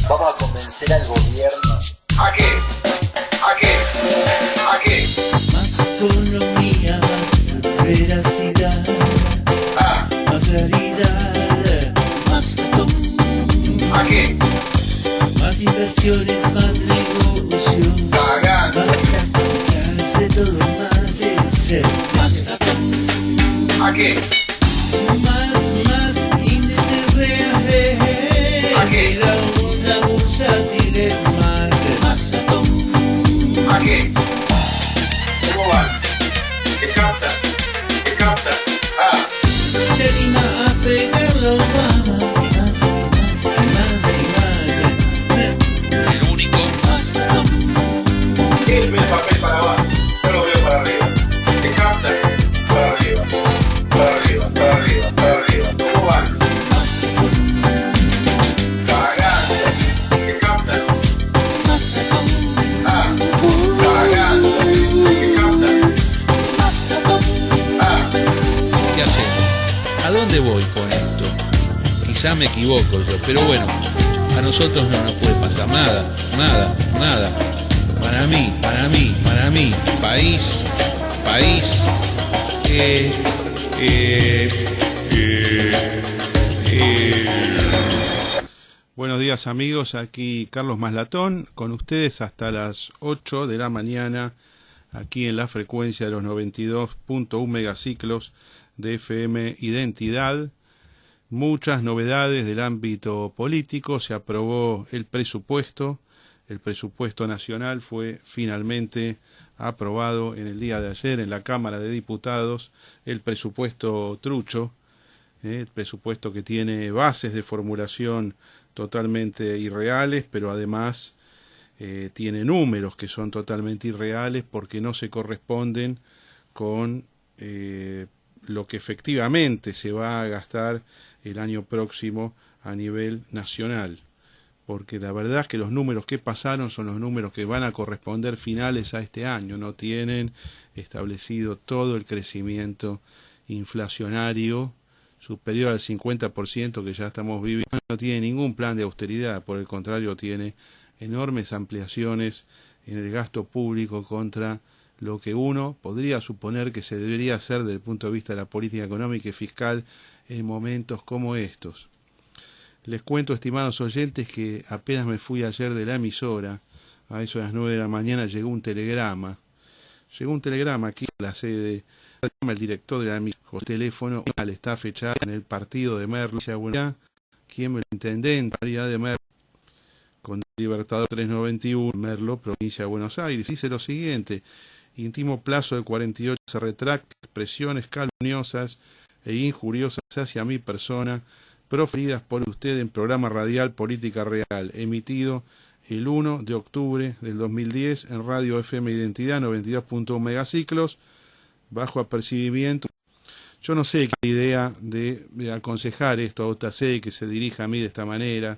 Vamos a convencer al gobierno. ¿A qué? ¿A qué? ¿A qué? Más economía, más veracidad, más realidad, más ratón. ¿A qué? Más inversiones, más negocios, Cagando. más prácticas, de todo más es ser más ratón. ¿A qué? Más índices reales, ¿A qué? la onda bursátil es más ratón. ¿A qué? ¿Cómo van? ¿Qué captan? ¿Qué captan? Se anima a pegarlo, mamá, más y más y más y más. El único. Más ratón. Él ve el papel para abajo, yo lo veo para arriba. ¿Qué captan? Para arriba, para arriba, para arriba, para arriba. ¿Cómo van? Cagando. ¿Qué captan? Más ratón. Cagando. ¿Qué captan? Más ratón. ¿Qué hacemos? ¿A dónde voy con esto? Quizá me equivoco yo, pero bueno, a nosotros no nos puede pasar nada, nada, nada. Para mí, país. Buenos días amigos, aquí Carlos Maslatón, con ustedes hasta las 8 de la mañana, aquí en la frecuencia de los 92.1 megaciclos de FM Identidad. Muchas novedades del ámbito político, se aprobó el presupuesto nacional fue finalmente aprobado en el día de ayer en la Cámara de Diputados, el presupuesto trucho, el presupuesto que tiene bases de formulación totalmente irreales, pero además tiene números que son totalmente irreales porque no se corresponden con lo que efectivamente se va a gastar el año próximo a nivel nacional, porque la verdad es que los números que pasaron son los números que van a corresponder finales a este año, no tienen establecido todo el crecimiento inflacionario superior al 50% que ya estamos viviendo, no tiene ningún plan de austeridad, por el contrario tiene enormes ampliaciones en el gasto público contra lo que uno podría suponer que se debería hacer desde el punto de vista de la política económica y fiscal en momentos como estos. Les cuento, estimados oyentes, que apenas me fui ayer de la emisora, a eso de las 9 de la mañana llegó un telegrama aquí a la sede, el director de la emisora, el teléfono, está fechado en el partido de Merlo, quien me lo intendente de Merlo, con Libertador 391, Merlo, provincia de Buenos Aires, dice lo siguiente: íntimo plazo de 48 se retracta expresiones calumniosas e injuriosas hacia mi persona proferidas por usted en programa radial Política Real, emitido el 1 de octubre del 2010 en Radio FM Identidad 92.1 megaciclos, bajo apercibimiento. Yo no sé qué idea de aconsejar esto a OTC que se dirija a mí de esta manera,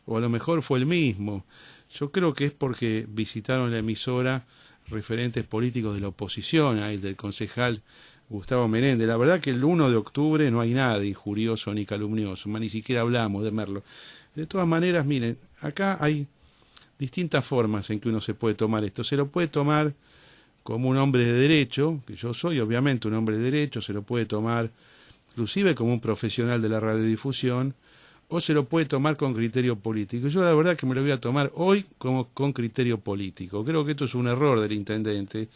o a lo mejor fue el mismo. Yo creo que es porque visitaron la emisora referentes políticos de la oposición, ahí del concejal Gustavo Menéndez. La verdad que el 1 de octubre no hay nada injurioso ni calumnioso, ni siquiera hablamos de Merlo. De todas maneras, miren, acá hay distintas formas en que uno se puede tomar esto. Se lo puede tomar como un hombre de derecho, que yo soy obviamente un hombre de derecho, se lo puede tomar inclusive como un profesional de la radiodifusión, o se lo puede tomar con criterio político. Yo la verdad que me lo voy a tomar hoy como con criterio político. Creo que esto es un error del intendente.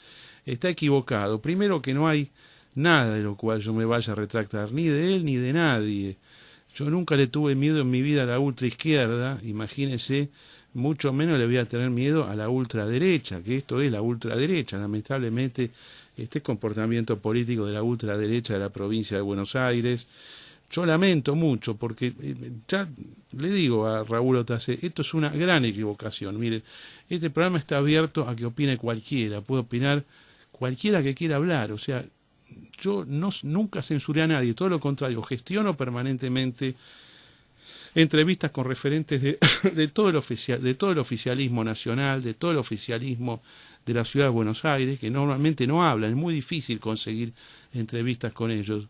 Está equivocado. Primero, que no hay nada de lo cual yo me vaya a retractar, ni de él ni de nadie. Yo nunca le tuve miedo en mi vida a la ultraizquierda, imagínense, mucho menos le voy a tener miedo a la ultraderecha, que esto es la ultraderecha. Lamentablemente, este comportamiento político de la ultraderecha de la provincia de Buenos Aires, yo lamento mucho, porque ya le digo a Raúl Otacé, esto es una gran equivocación. Miren, este programa está abierto a que opine cualquiera, puede opinar cualquiera que quiera hablar, o sea, yo nunca censuré a nadie, todo lo contrario, gestiono permanentemente entrevistas con referentes de todo el oficialismo nacional, de todo el oficialismo de la ciudad de Buenos Aires, que normalmente no hablan, es muy difícil conseguir entrevistas con ellos.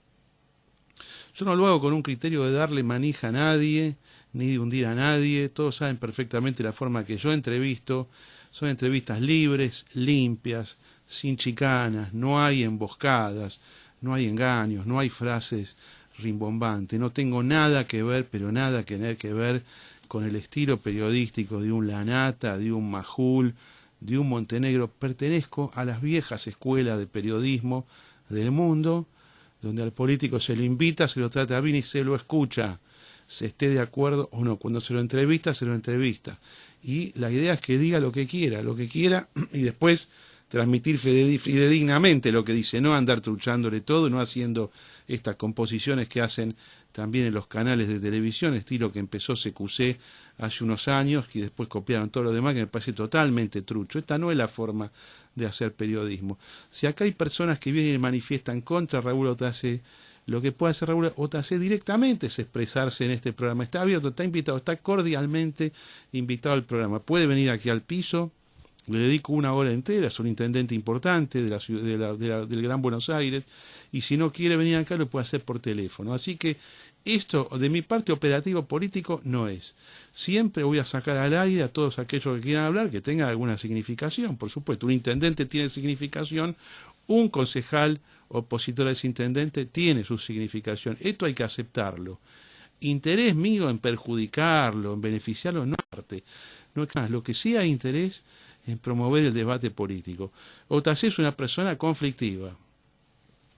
Yo no lo hago con un criterio de darle manija a nadie, ni de hundir a nadie. Todos saben perfectamente la forma que yo entrevisto. Son entrevistas libres, limpias, sin chicanas, no hay emboscadas, no hay engaños, no hay frases rimbombantes. No tengo nada que ver, pero nada que tener que ver con el estilo periodístico de un Lanata, de un Majul, de un Montenegro. Pertenezco a las viejas escuelas de periodismo del mundo, donde al político se lo invita, se lo trata bien y se lo escucha, se esté de acuerdo o no. Cuando se lo entrevista, se lo entrevista. Y la idea es que diga lo que quiera, y después transmitir fidedignamente lo que dice, no andar truchándole todo, no haciendo estas composiciones que hacen también en los canales de televisión, estilo que empezó CQC hace unos años, y después copiaron todo lo demás, que me parece totalmente trucho. Esta no es la forma de hacer periodismo. Si acá hay personas que vienen y manifiestan contra Raúl Otacé, lo que puede hacer Raúl Otacé directamente es expresarse en este programa. Está abierto, está invitado, está cordialmente invitado al programa. Puede venir aquí al piso, le dedico una hora entera, es un intendente importante de la ciudad, del Gran Buenos Aires, y si no quiere venir acá lo puede hacer por teléfono. Así que esto, de mi parte, operativo político no es. Siempre voy a sacar al aire a todos aquellos que quieran hablar, que tengan alguna significación, por supuesto. Un intendente tiene significación, un concejal opositor a ese intendente tiene su significación. Esto hay que aceptarlo. Interés mío en perjudicarlo, en beneficiarlo, no es parte. No es más. Lo que sí hay interés en promover el debate político. Otacé es una persona conflictiva.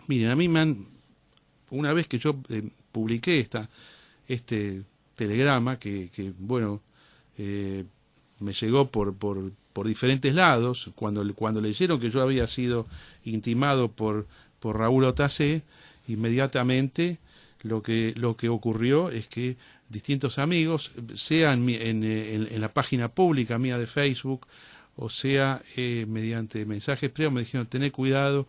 Miren, a mí una vez que yo publiqué este telegrama, que bueno, me llegó por diferentes lados, cuando leyeron que yo había sido intimado por Raúl Otacé, inmediatamente lo que ocurrió es que distintos amigos, sea en la página pública mía de Facebook, o sea mediante mensajes privados, me dijeron, tené cuidado.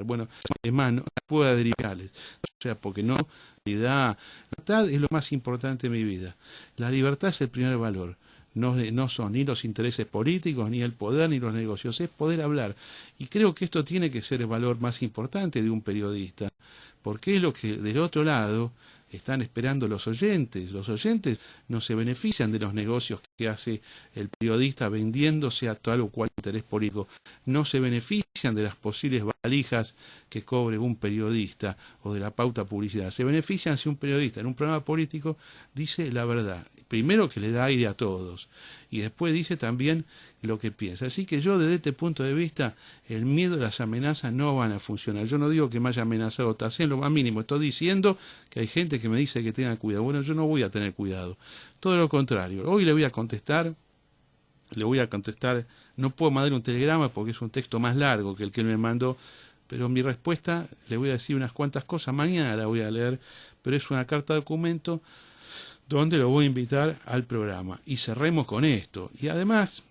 Bueno, es más, no puedo adherirles. O sea, porque la libertad es lo más importante en mi vida. La libertad es el primer valor. No son ni los intereses políticos, ni el poder, ni los negocios. Es poder hablar. Y creo que esto tiene que ser el valor más importante de un periodista, porque es lo que del otro lado están esperando los oyentes. Los oyentes no se benefician de los negocios que hace el periodista vendiéndose a tal o cual interés político. No se benefician de las posibles valijas que cobre un periodista o de la pauta publicidad. Se benefician si un periodista en un programa político dice la verdad. Primero, que le da aire a todos, y después dice también lo que piensa. Así que yo, desde este punto de vista, el miedo y las amenazas no van a funcionar. Yo no digo que me haya amenazado Otacé en lo más mínimo, estoy diciendo que hay gente que me dice que tenga cuidado. Bueno, yo no voy a tener cuidado, todo lo contrario. Hoy le voy a contestar, no puedo mandar un telegrama porque es un texto más largo que el que él me mandó, pero mi respuesta, le voy a decir unas cuantas cosas, mañana la voy a leer, pero es una carta de documento donde lo voy a invitar al programa. Y cerremos con esto. Y además,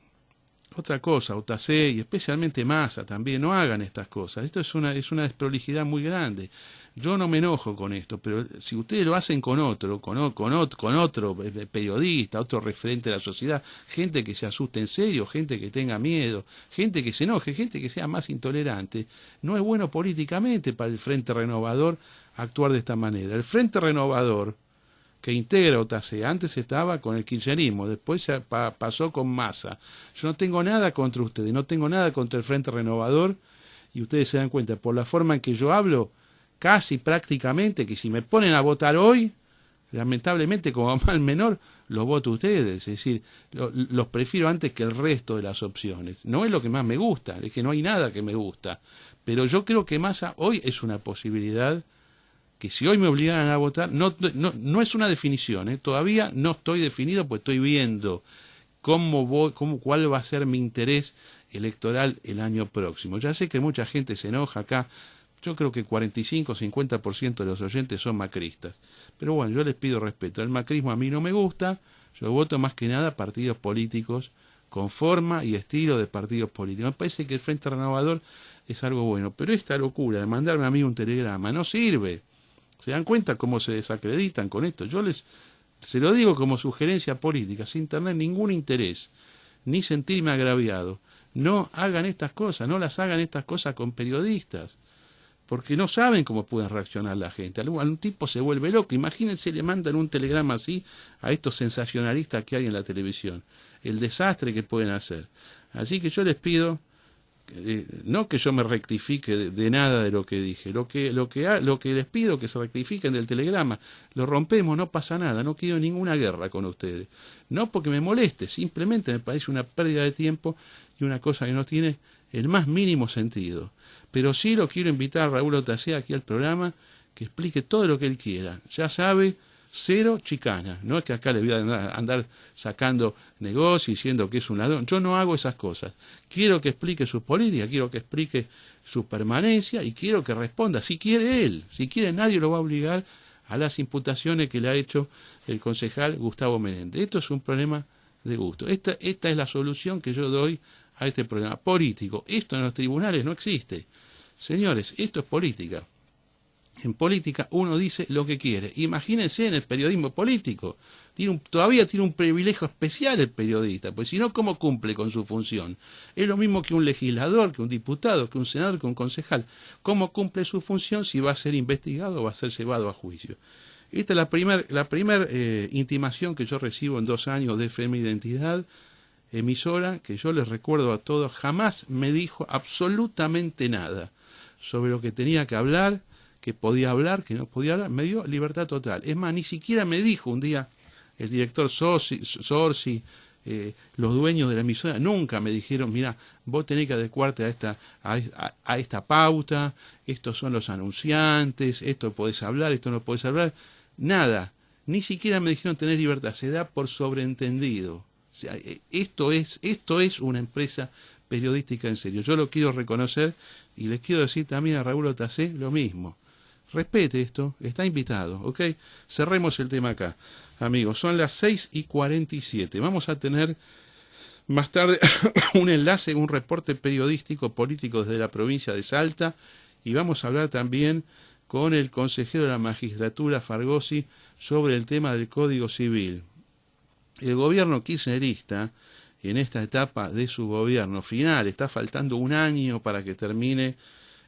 otra cosa, Otacé y especialmente Massa también, no hagan estas cosas. Esto es una desprolijidad muy grande. Yo no me enojo con esto, pero si ustedes lo hacen con otro periodista, otro referente de la sociedad, gente que se asuste en serio, gente que tenga miedo, gente que se enoje, gente que sea más intolerante, no es bueno políticamente para el Frente Renovador actuar de esta manera. El Frente Renovador, que integra Otacé, antes estaba con el kirchnerismo, después se pasó con Massa. Yo no tengo nada contra ustedes, no tengo nada contra el Frente Renovador, y ustedes se dan cuenta, por la forma en que yo hablo, casi prácticamente, que si me ponen a votar hoy, lamentablemente como mal menor, los voto ustedes, es decir, los prefiero antes que el resto de las opciones. No es lo que más me gusta, es que no hay nada que me gusta, pero yo creo que Massa hoy es una posibilidad que si hoy me obligaran a votar, no es una definición, todavía no estoy definido, pues estoy viendo cuál va a ser mi interés electoral el año próximo. Ya sé que mucha gente se enoja acá, yo creo que 45-50% de los oyentes son macristas, pero bueno, yo les pido respeto. El macrismo a mí no me gusta, yo voto más que nada partidos políticos con forma y estilo de partidos políticos. Me parece que el Frente Renovador es algo bueno, pero esta locura de mandarme a mí un telegrama no sirve. ¿Se dan cuenta cómo se desacreditan con esto? Yo se lo digo como sugerencia política, sin tener ningún interés, ni sentirme agraviado. No hagan estas cosas, no las hagan estas cosas con periodistas, porque no saben cómo pueden reaccionar la gente. Algún tipo se vuelve loco. Imagínense, le mandan un telegrama así a estos sensacionalistas que hay en la televisión. El desastre que pueden hacer. Así que yo les pido, no que yo me rectifique de nada de lo que dije, lo que les pido que se rectifiquen del telegrama. Lo rompemos, no pasa nada, no quiero ninguna guerra con ustedes. No porque me moleste, simplemente me parece una pérdida de tiempo y una cosa que no tiene el más mínimo sentido. Pero sí lo quiero invitar a Raúl Otacea aquí al programa, que explique todo lo que él quiera. Ya sabe, cero chicana. No es que acá le voy a andar sacando negocios y diciendo que es un ladrón. Yo no hago esas cosas. Quiero que explique su política, quiero que explique su permanencia y quiero que responda. Si quiere él, si quiere nadie lo va a obligar a las imputaciones que le ha hecho el concejal Gustavo Menéndez. Esto es un problema de gusto. Esta es la solución que yo doy a este problema político. Esto en los tribunales no existe. Señores, esto es política. En política uno dice lo que quiere. Imagínense en el periodismo político. Todavía tiene un privilegio especial el periodista, pues si no, ¿cómo cumple con su función? Es lo mismo que un legislador, que un diputado, que un senador, que un concejal. ¿Cómo cumple su función si va a ser investigado o va a ser llevado a juicio? Esta es la primer intimación que yo recibo en 2 años de FM Identidad, emisora que yo les recuerdo a todos, jamás me dijo absolutamente nada sobre lo que tenía que hablar, que podía hablar, que no podía hablar, me dio libertad total. Es más, ni siquiera me dijo un día el director Sorsi, los dueños de la emisora, nunca me dijeron, mira, vos tenés que adecuarte a esta pauta, estos son los anunciantes, esto podés hablar, esto no podés hablar, nada, ni siquiera me dijeron tener libertad, se da por sobreentendido. O sea, esto es una empresa periodística en serio. Yo lo quiero reconocer y les quiero decir también a Raúl Otacé lo mismo. Respete esto, está invitado, ¿ok? Cerremos el tema acá. Amigos, son las 6:47. Vamos a tener más tarde un enlace, un reporte periodístico político desde la provincia de Salta y vamos a hablar también con el consejero de la magistratura, Fargosi, sobre el tema del Código Civil. El gobierno kirchnerista, en esta etapa de su gobierno final, está faltando 1 año para que termine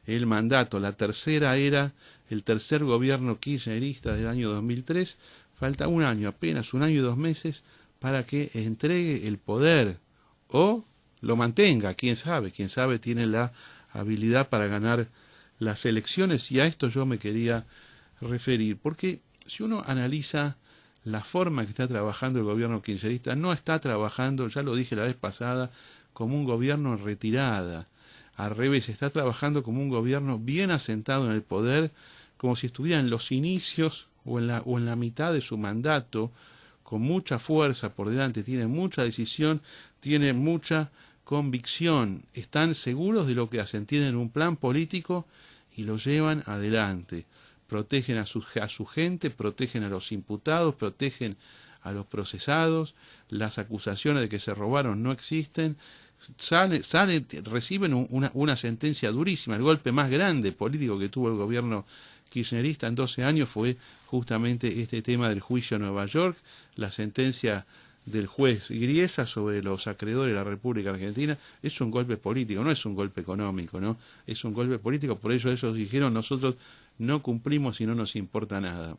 el mandato, la tercera era, el tercer gobierno kirchnerista del año 2003, falta 1 año, apenas 1 año y 2 meses para que entregue el poder o lo mantenga, quién sabe tiene la habilidad para ganar las elecciones y a esto yo me quería referir, porque si uno analiza la forma que está trabajando el gobierno kirchnerista, no está trabajando, ya lo dije la vez pasada, como un gobierno en retirada. Al revés, está trabajando como un gobierno bien asentado en el poder, como si estuviera en los inicios o en la mitad de su mandato, con mucha fuerza por delante, tiene mucha decisión, tiene mucha convicción, están seguros de lo que hacen, tienen un plan político y lo llevan adelante. Protegen a su gente, protegen a los imputados, protegen a los procesados, las acusaciones de que se robaron no existen, reciben una sentencia durísima. El golpe más grande político que tuvo el gobierno kirchnerista en 12 años fue justamente este tema del juicio en Nueva York, la sentencia del juez Griesa sobre los acreedores de la República Argentina. Es un golpe político, no es un golpe económico, ¿no? Es un golpe político, por eso ellos dijeron, nosotros no cumplimos y no nos importa nada.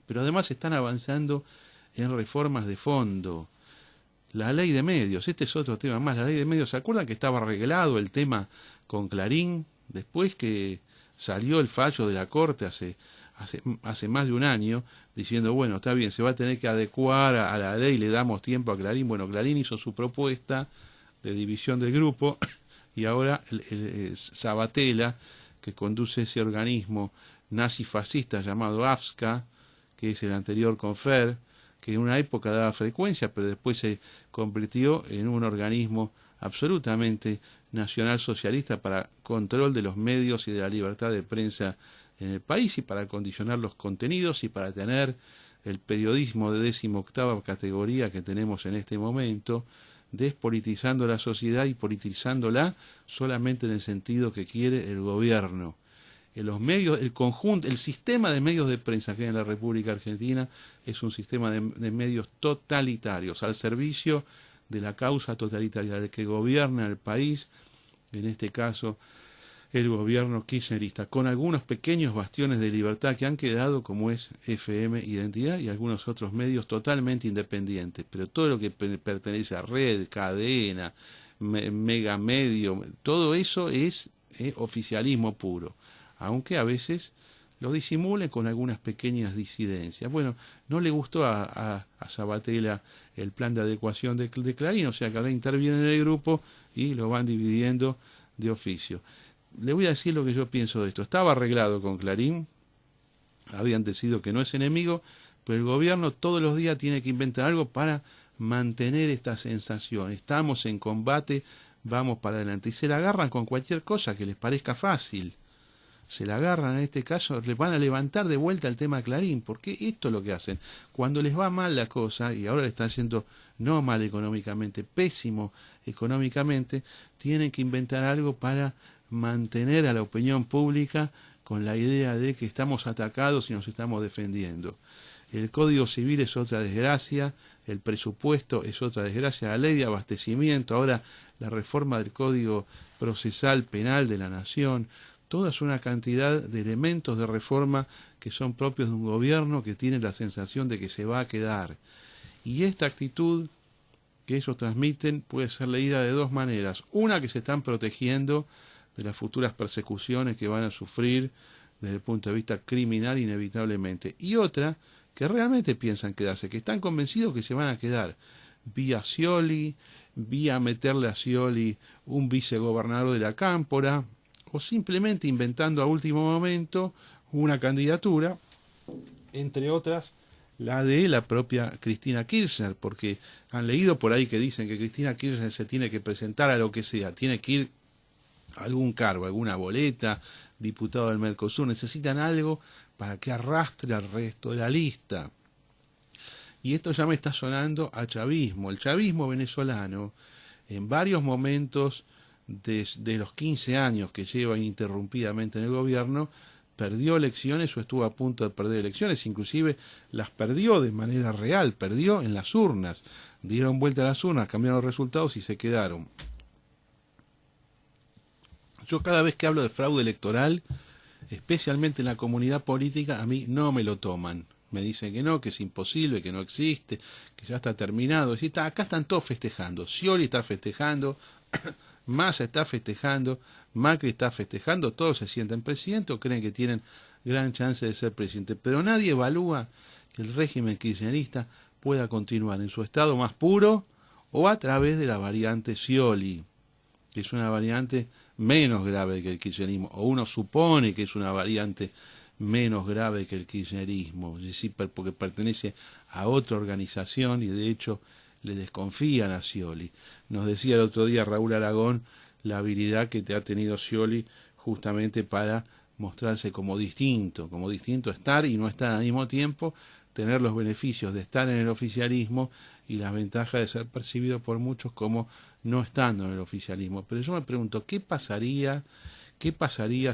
Pero además están avanzando en reformas de fondo. La ley de medios, este es otro tema más, la ley de medios. ¿Se acuerdan que estaba arreglado el tema con Clarín? Después que salió el fallo de la Corte hace más de 1 año, diciendo, bueno, está bien, se va a tener que adecuar a la ley, le damos tiempo a Clarín. Bueno, Clarín hizo su propuesta de división del grupo y ahora Sabatella, que conduce ese organismo nazi-fascista llamado AFSCA, que es el anterior Confer, que en una época daba frecuencia, pero después se convirtió en un organismo absolutamente nacional socialista para control de los medios y de la libertad de prensa en el país y para condicionar los contenidos y para tener el periodismo de 18ª categoría que tenemos en este momento, despolitizando la sociedad y politizándola solamente en el sentido que quiere el gobierno. En los medios, el sistema de medios de prensa que hay en la República Argentina es un sistema de medios totalitarios, al servicio de la causa totalitaria, del que gobierna el país, en este caso el gobierno kirchnerista, con algunos pequeños bastiones de libertad que han quedado, como es FM Identidad y algunos otros medios totalmente independientes, pero todo lo que pertenece a red, cadena, mega medio, todo eso es oficialismo puro, aunque a veces lo disimulen con algunas pequeñas disidencias. Bueno, no le gustó a Sabatella el plan de adecuación de Clarín, o sea que ahora interviene en el grupo y lo van dividiendo de oficio. Le voy a decir lo que yo pienso de esto. Estaba arreglado con Clarín, habían decidido que no es enemigo, pero el gobierno todos los días tiene que inventar algo para mantener esta sensación. Estamos en combate, vamos para adelante. Y se la agarran con cualquier cosa que les parezca fácil. Se la agarran, en este caso, le van a levantar de vuelta el tema Clarín, porque esto es lo que hacen. Cuando les va mal la cosa, y ahora le están yendo no mal económicamente, pésimo económicamente, tienen que inventar algo para mantener a la opinión pública con la idea de que estamos atacados y nos estamos defendiendo. El Código Civil es otra desgracia, el presupuesto es otra desgracia, la ley de abastecimiento, ahora la reforma del Código Procesal Penal de la Nación, toda es una cantidad de elementos de reforma que son propios de un gobierno que tiene la sensación de que se va a quedar. Y esta actitud que ellos transmiten puede ser leída de dos maneras. Una, que se están protegiendo de las futuras persecuciones que van a sufrir desde el punto de vista criminal inevitablemente. Y otra, que realmente piensan quedarse, que están convencidos que se van a quedar vía Scioli, vía meterle a Scioli un vicegobernador de la Cámpora, o simplemente inventando a último momento una candidatura, entre otras la de la propia Cristina Kirchner, porque han leído por ahí que dicen que Cristina Kirchner se tiene que presentar a lo que sea, tiene que ir a algún cargo, alguna boleta, diputado del Mercosur, necesitan algo para que arrastre al resto de la lista. Y esto ya me está sonando a chavismo. El chavismo venezolano, en varios momentos de los 15 años que lleva ininterrumpidamente en el gobierno, perdió elecciones o estuvo a punto de perder elecciones, inclusive las perdió de manera real, perdió en las urnas, dieron vuelta a las urnas, cambiaron los resultados y se quedaron. Yo cada vez que hablo de fraude electoral, especialmente en la comunidad política, a mí no me lo toman. Me dicen que no, que es imposible, que no existe, que ya está terminado. Y acá están todos festejando. Scioli está festejando, Massa está festejando, Macri está festejando, todos se sienten presidente o creen que tienen gran chance de ser presidente. Pero nadie evalúa que el régimen kirchnerista pueda continuar en su estado más puro o a través de la variante Scioli, que es una variante menos grave que el kirchnerismo, o uno supone que es una variante menos grave que el kirchnerismo, es decir, porque pertenece a otra organización y de hecho le desconfían a Scioli. Nos decía el otro día Raúl Aragón la habilidad que ha tenido Scioli justamente para mostrarse como distinto estar y no estar al mismo tiempo, tener los beneficios de estar en el oficialismo y las ventajas de ser percibido por muchos como no estando en el oficialismo. Pero yo me pregunto, ¿qué pasaría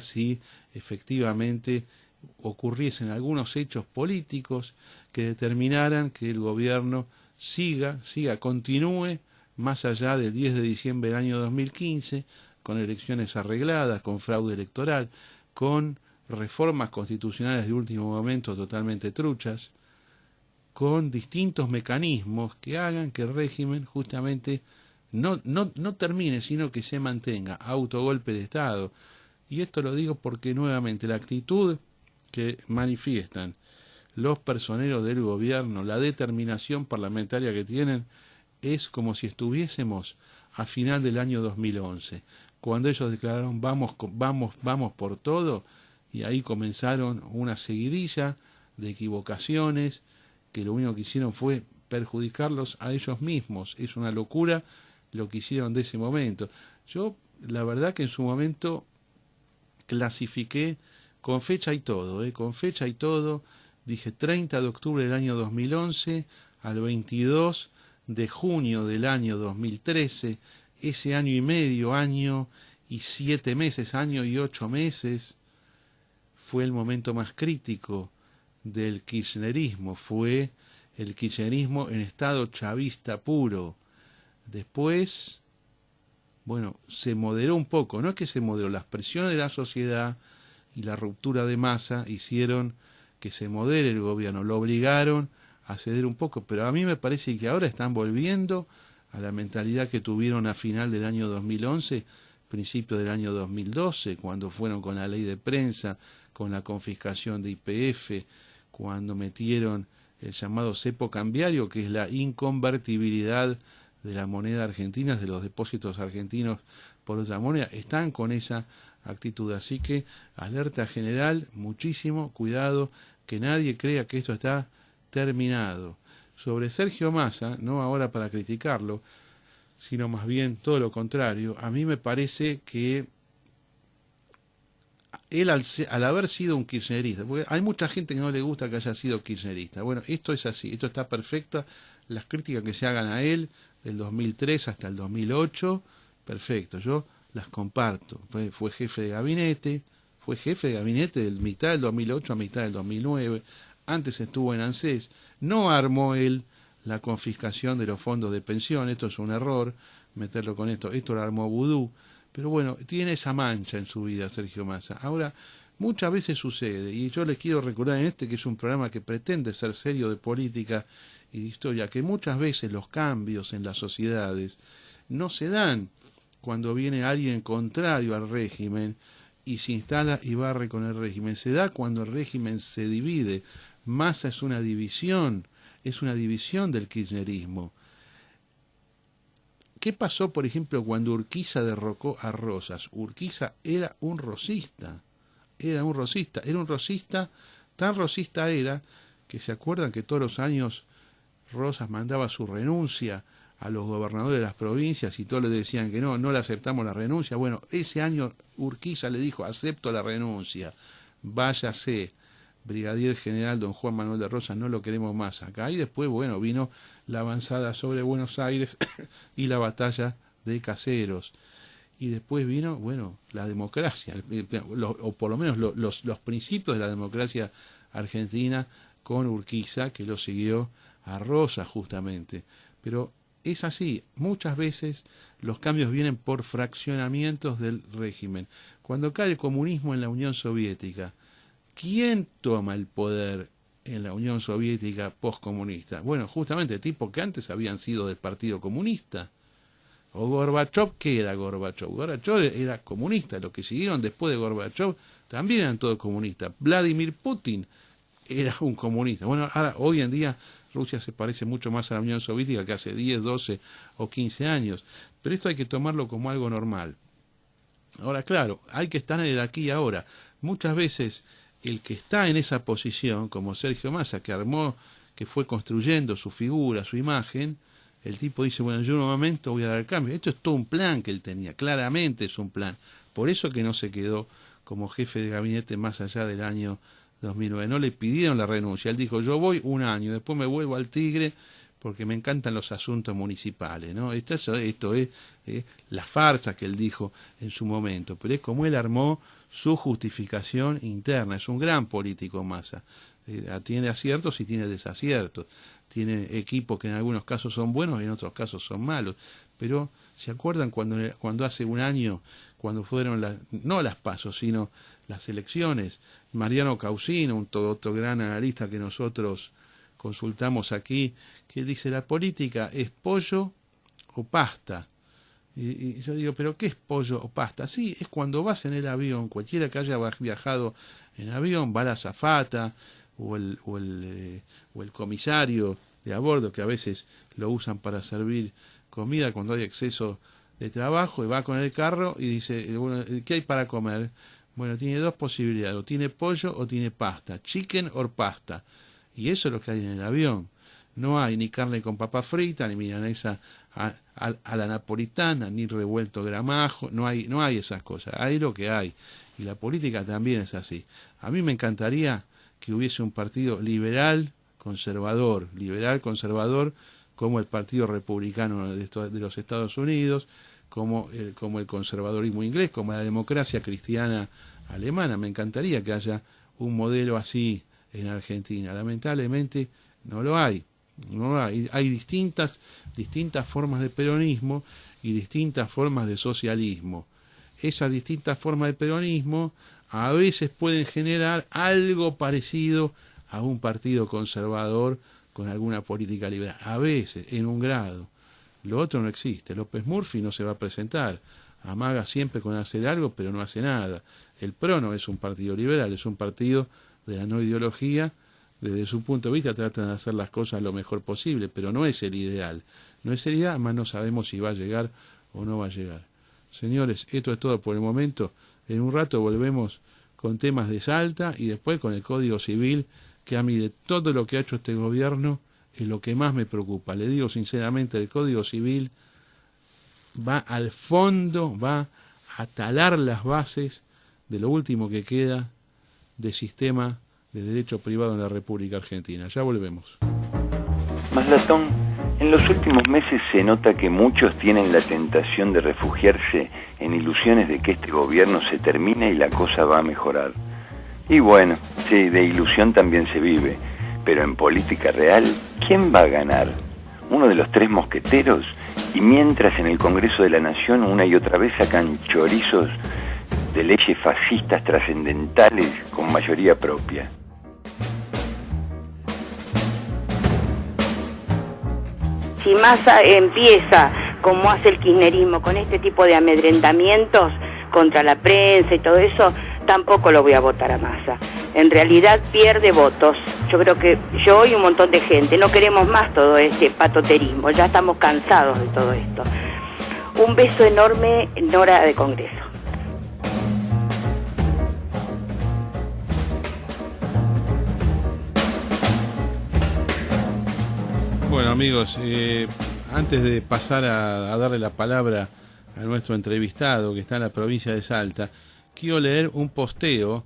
si efectivamente ocurriesen algunos hechos políticos que determinaran que el gobierno continúe más allá del 10 de diciembre del año 2015, con elecciones arregladas, con fraude electoral, con reformas constitucionales de último momento totalmente truchas, con distintos mecanismos que hagan que el régimen justamente no termine, sino que se mantenga, autogolpe de Estado? Y esto lo digo porque nuevamente la actitud que manifiestan los personeros del gobierno, la determinación parlamentaria que tienen, es como si estuviésemos a final del año 2011, cuando ellos declararon vamos por todo, y ahí comenzaron una seguidilla de equivocaciones que lo único que hicieron fue perjudicarlos a ellos mismos. Es una locura lo que hicieron de ese momento. Yo, la verdad que en su momento clasifiqué con fecha y todo, dije 30 de octubre del año 2011 al 22 de junio del año 2013, ese año y medio, año y 7 meses, año y 8 meses, fue el momento más crítico del kirchnerismo, fue el kirchnerismo en estado chavista puro. Después bueno, se moderó un poco, no es que se moderó, las presiones de la sociedad y la ruptura de masa hicieron que se modere el gobierno, lo obligaron a ceder un poco, pero a mí me parece que ahora están volviendo a la mentalidad que tuvieron a final del año 2011, principio del año 2012, cuando fueron con la ley de prensa, con la confiscación de YPF, cuando metieron el llamado cepo cambiario, que es la inconvertibilidad de la moneda argentina, de los depósitos argentinos por otra moneda, están con esa actitud. Así que alerta general, muchísimo cuidado, que nadie crea que esto está terminado. Sobre Sergio Massa, no ahora para criticarlo, sino más bien todo lo contrario, a mí me parece que él al haber sido un kirchnerista, porque hay mucha gente que no le gusta que haya sido kirchnerista, bueno, esto es así, esto está perfecto, las críticas que se hagan a él del 2003 hasta el 2008, perfecto, yo las comparto, fue jefe de gabinete, de mitad del 2008 a mitad del 2009, antes estuvo en ANSES, no armó él la confiscación de los fondos de pensión, esto es un error, meterlo con esto lo armó Vudú, pero bueno, tiene esa mancha en su vida Sergio Massa. Ahora, muchas veces sucede, y yo les quiero recordar en este que es un programa que pretende ser serio de política y de historia, que muchas veces los cambios en las sociedades no se dan cuando viene alguien contrario al régimen y se instala y barre con el régimen, se da cuando el régimen se divide. Massa es una división del kirchnerismo. ¿Qué pasó, por ejemplo, cuando Urquiza derrocó a Rosas? Urquiza era un rosista, tan rosista era, que se acuerdan que todos los años Rosas mandaba su renuncia a los gobernadores de las provincias y todos le decían que no le aceptamos la renuncia. Bueno, ese año Urquiza le dijo, acepto la renuncia, váyase, brigadier general don Juan Manuel de Rosas, no lo queremos más acá. Y después, bueno, vino la avanzada sobre Buenos Aires y la batalla de Caseros. Y después vino, bueno, la democracia, o por lo menos los principios de la democracia argentina con Urquiza, que lo siguió a Rosas justamente. Pero es así, muchas veces los cambios vienen por fraccionamientos del régimen. Cuando cae el comunismo en la Unión Soviética, ¿quién toma el poder en la Unión Soviética postcomunista? Bueno, justamente tipos que antes habían sido del Partido Comunista. O Gorbachev, ¿qué era Gorbachev? Gorbachev era comunista, los que siguieron después de Gorbachev también eran todos comunistas. Vladimir Putin era un comunista. Bueno, ahora, hoy en día Rusia se parece mucho más a la Unión Soviética que hace 10, 12 o 15 años. Pero esto hay que tomarlo como algo normal. Ahora, claro, hay que estar en el aquí y ahora. Muchas veces el que está en esa posición, como Sergio Massa, que fue construyendo su figura, su imagen, el tipo dice, bueno, yo en un momento voy a dar cambio. Esto es todo un plan que él tenía, claramente es un plan. Por eso que no se quedó como jefe de gabinete más allá del año 2009. No le pidieron la renuncia. Él dijo, yo voy un año, después me vuelvo al Tigre porque me encantan los asuntos municipales, ¿no? Esto es la farsa que él dijo en su momento, pero es como él armó su justificación interna. Es un gran político Massa. Tiene aciertos y tiene desaciertos. Tiene equipos que en algunos casos son buenos y en otros casos son malos. Pero, ¿se acuerdan cuando hace un año, cuando fueron no las PASO, sino las elecciones? Mariano Causino, otro gran analista que nosotros consultamos aquí, que dice, la política es pollo o pasta. Y yo digo, ¿pero qué es pollo o pasta? Sí, es cuando vas en el avión, cualquiera que haya viajado en avión, va la azafata o el comisario de a bordo, que a veces lo usan para servir comida cuando hay exceso de trabajo, y va con el carro y dice, bueno, ¿qué hay para comer? Bueno, tiene dos posibilidades, o tiene pollo o tiene pasta, chicken or pasta, y eso es lo que hay en el avión. No hay ni carne con papa frita, ni milanesa a la napolitana, ni revuelto gramajo, no hay esas cosas, hay lo que hay, y la política también es así. A mí me encantaría que hubiese un partido liberal conservador, como el Partido Republicano de los Estados Unidos, como el conservadorismo inglés, como la democracia cristiana alemana. Me encantaría que haya un modelo así en Argentina. Lamentablemente no lo hay. ¿no? Hay distintas formas de peronismo y distintas formas de socialismo. Esas distintas formas de peronismo a veces pueden generar algo parecido a un partido conservador con alguna política liberal, a veces, en un grado. Lo otro no existe. López Murphy no se va a presentar, amaga siempre con hacer algo, pero no hace nada. El PRO no es un partido liberal, es un partido de la no ideología. Desde su punto de vista tratan de hacer las cosas lo mejor posible, pero no es el ideal. No es el ideal, además no sabemos si va a llegar o no va a llegar. Señores, esto es todo por el momento. En un rato volvemos con temas de Salta y después con el Código Civil, que a mí de todo lo que ha hecho este gobierno es lo que más me preocupa. Le digo sinceramente, el Código Civil va al fondo, va a talar las bases de lo último que queda de sistema de derecho privado en la República Argentina. Ya volvemos. Maslatón, en los últimos meses se nota que muchos tienen la tentación de refugiarse en ilusiones de que este gobierno se termine y la cosa va a mejorar. Y bueno, sí, de ilusión también se vive, pero en política real, ¿quién va a ganar? ¿Uno de los tres mosqueteros? Y mientras en el Congreso de la Nación una y otra vez sacan chorizos de leyes fascistas trascendentales con mayoría propia. Si Massa empieza, como hace el kirchnerismo, con este tipo de amedrentamientos contra la prensa y todo eso, tampoco lo voy a votar a Massa. En realidad pierde votos. Yo creo que yo y un montón de gente no queremos más todo este patoterismo, ya estamos cansados de todo esto. Un beso enorme en hora de Congreso. Bueno, amigos, antes de pasar a darle la palabra a nuestro entrevistado que está en la provincia de Salta, quiero leer un posteo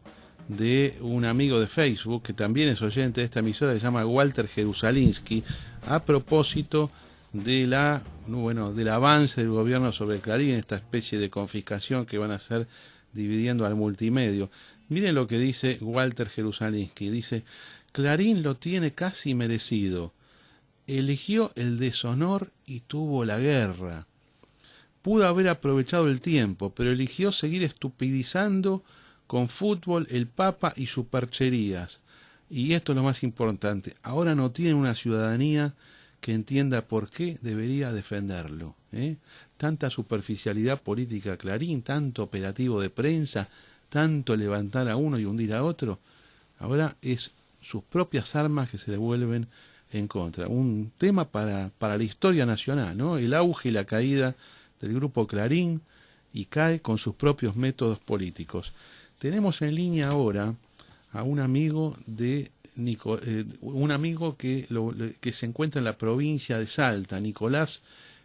de un amigo de Facebook que también es oyente de esta emisora, que se llama Walter Jerusalinsky, a propósito de del avance del gobierno sobre Clarín, esta especie de confiscación que van a hacer dividiendo al multimedio. Miren lo que dice Walter Jerusalinsky, dice: Clarín lo tiene casi merecido. Eligió el deshonor y tuvo la guerra. Pudo haber aprovechado el tiempo, pero eligió seguir estupidizando con fútbol, el Papa y supercherías. Y esto es lo más importante, ahora no tiene una ciudadanía que entienda por qué debería defenderlo. Tanta superficialidad política Clarín, tanto operativo de prensa, tanto levantar a uno y hundir a otro. Ahora es sus propias armas que se le vuelven en contra. Un tema para la historia nacional, ¿no? El auge y la caída del grupo Clarín, y cae con sus propios métodos políticos. Tenemos en línea ahora a un amigo que se encuentra en la provincia de Salta, Nicolás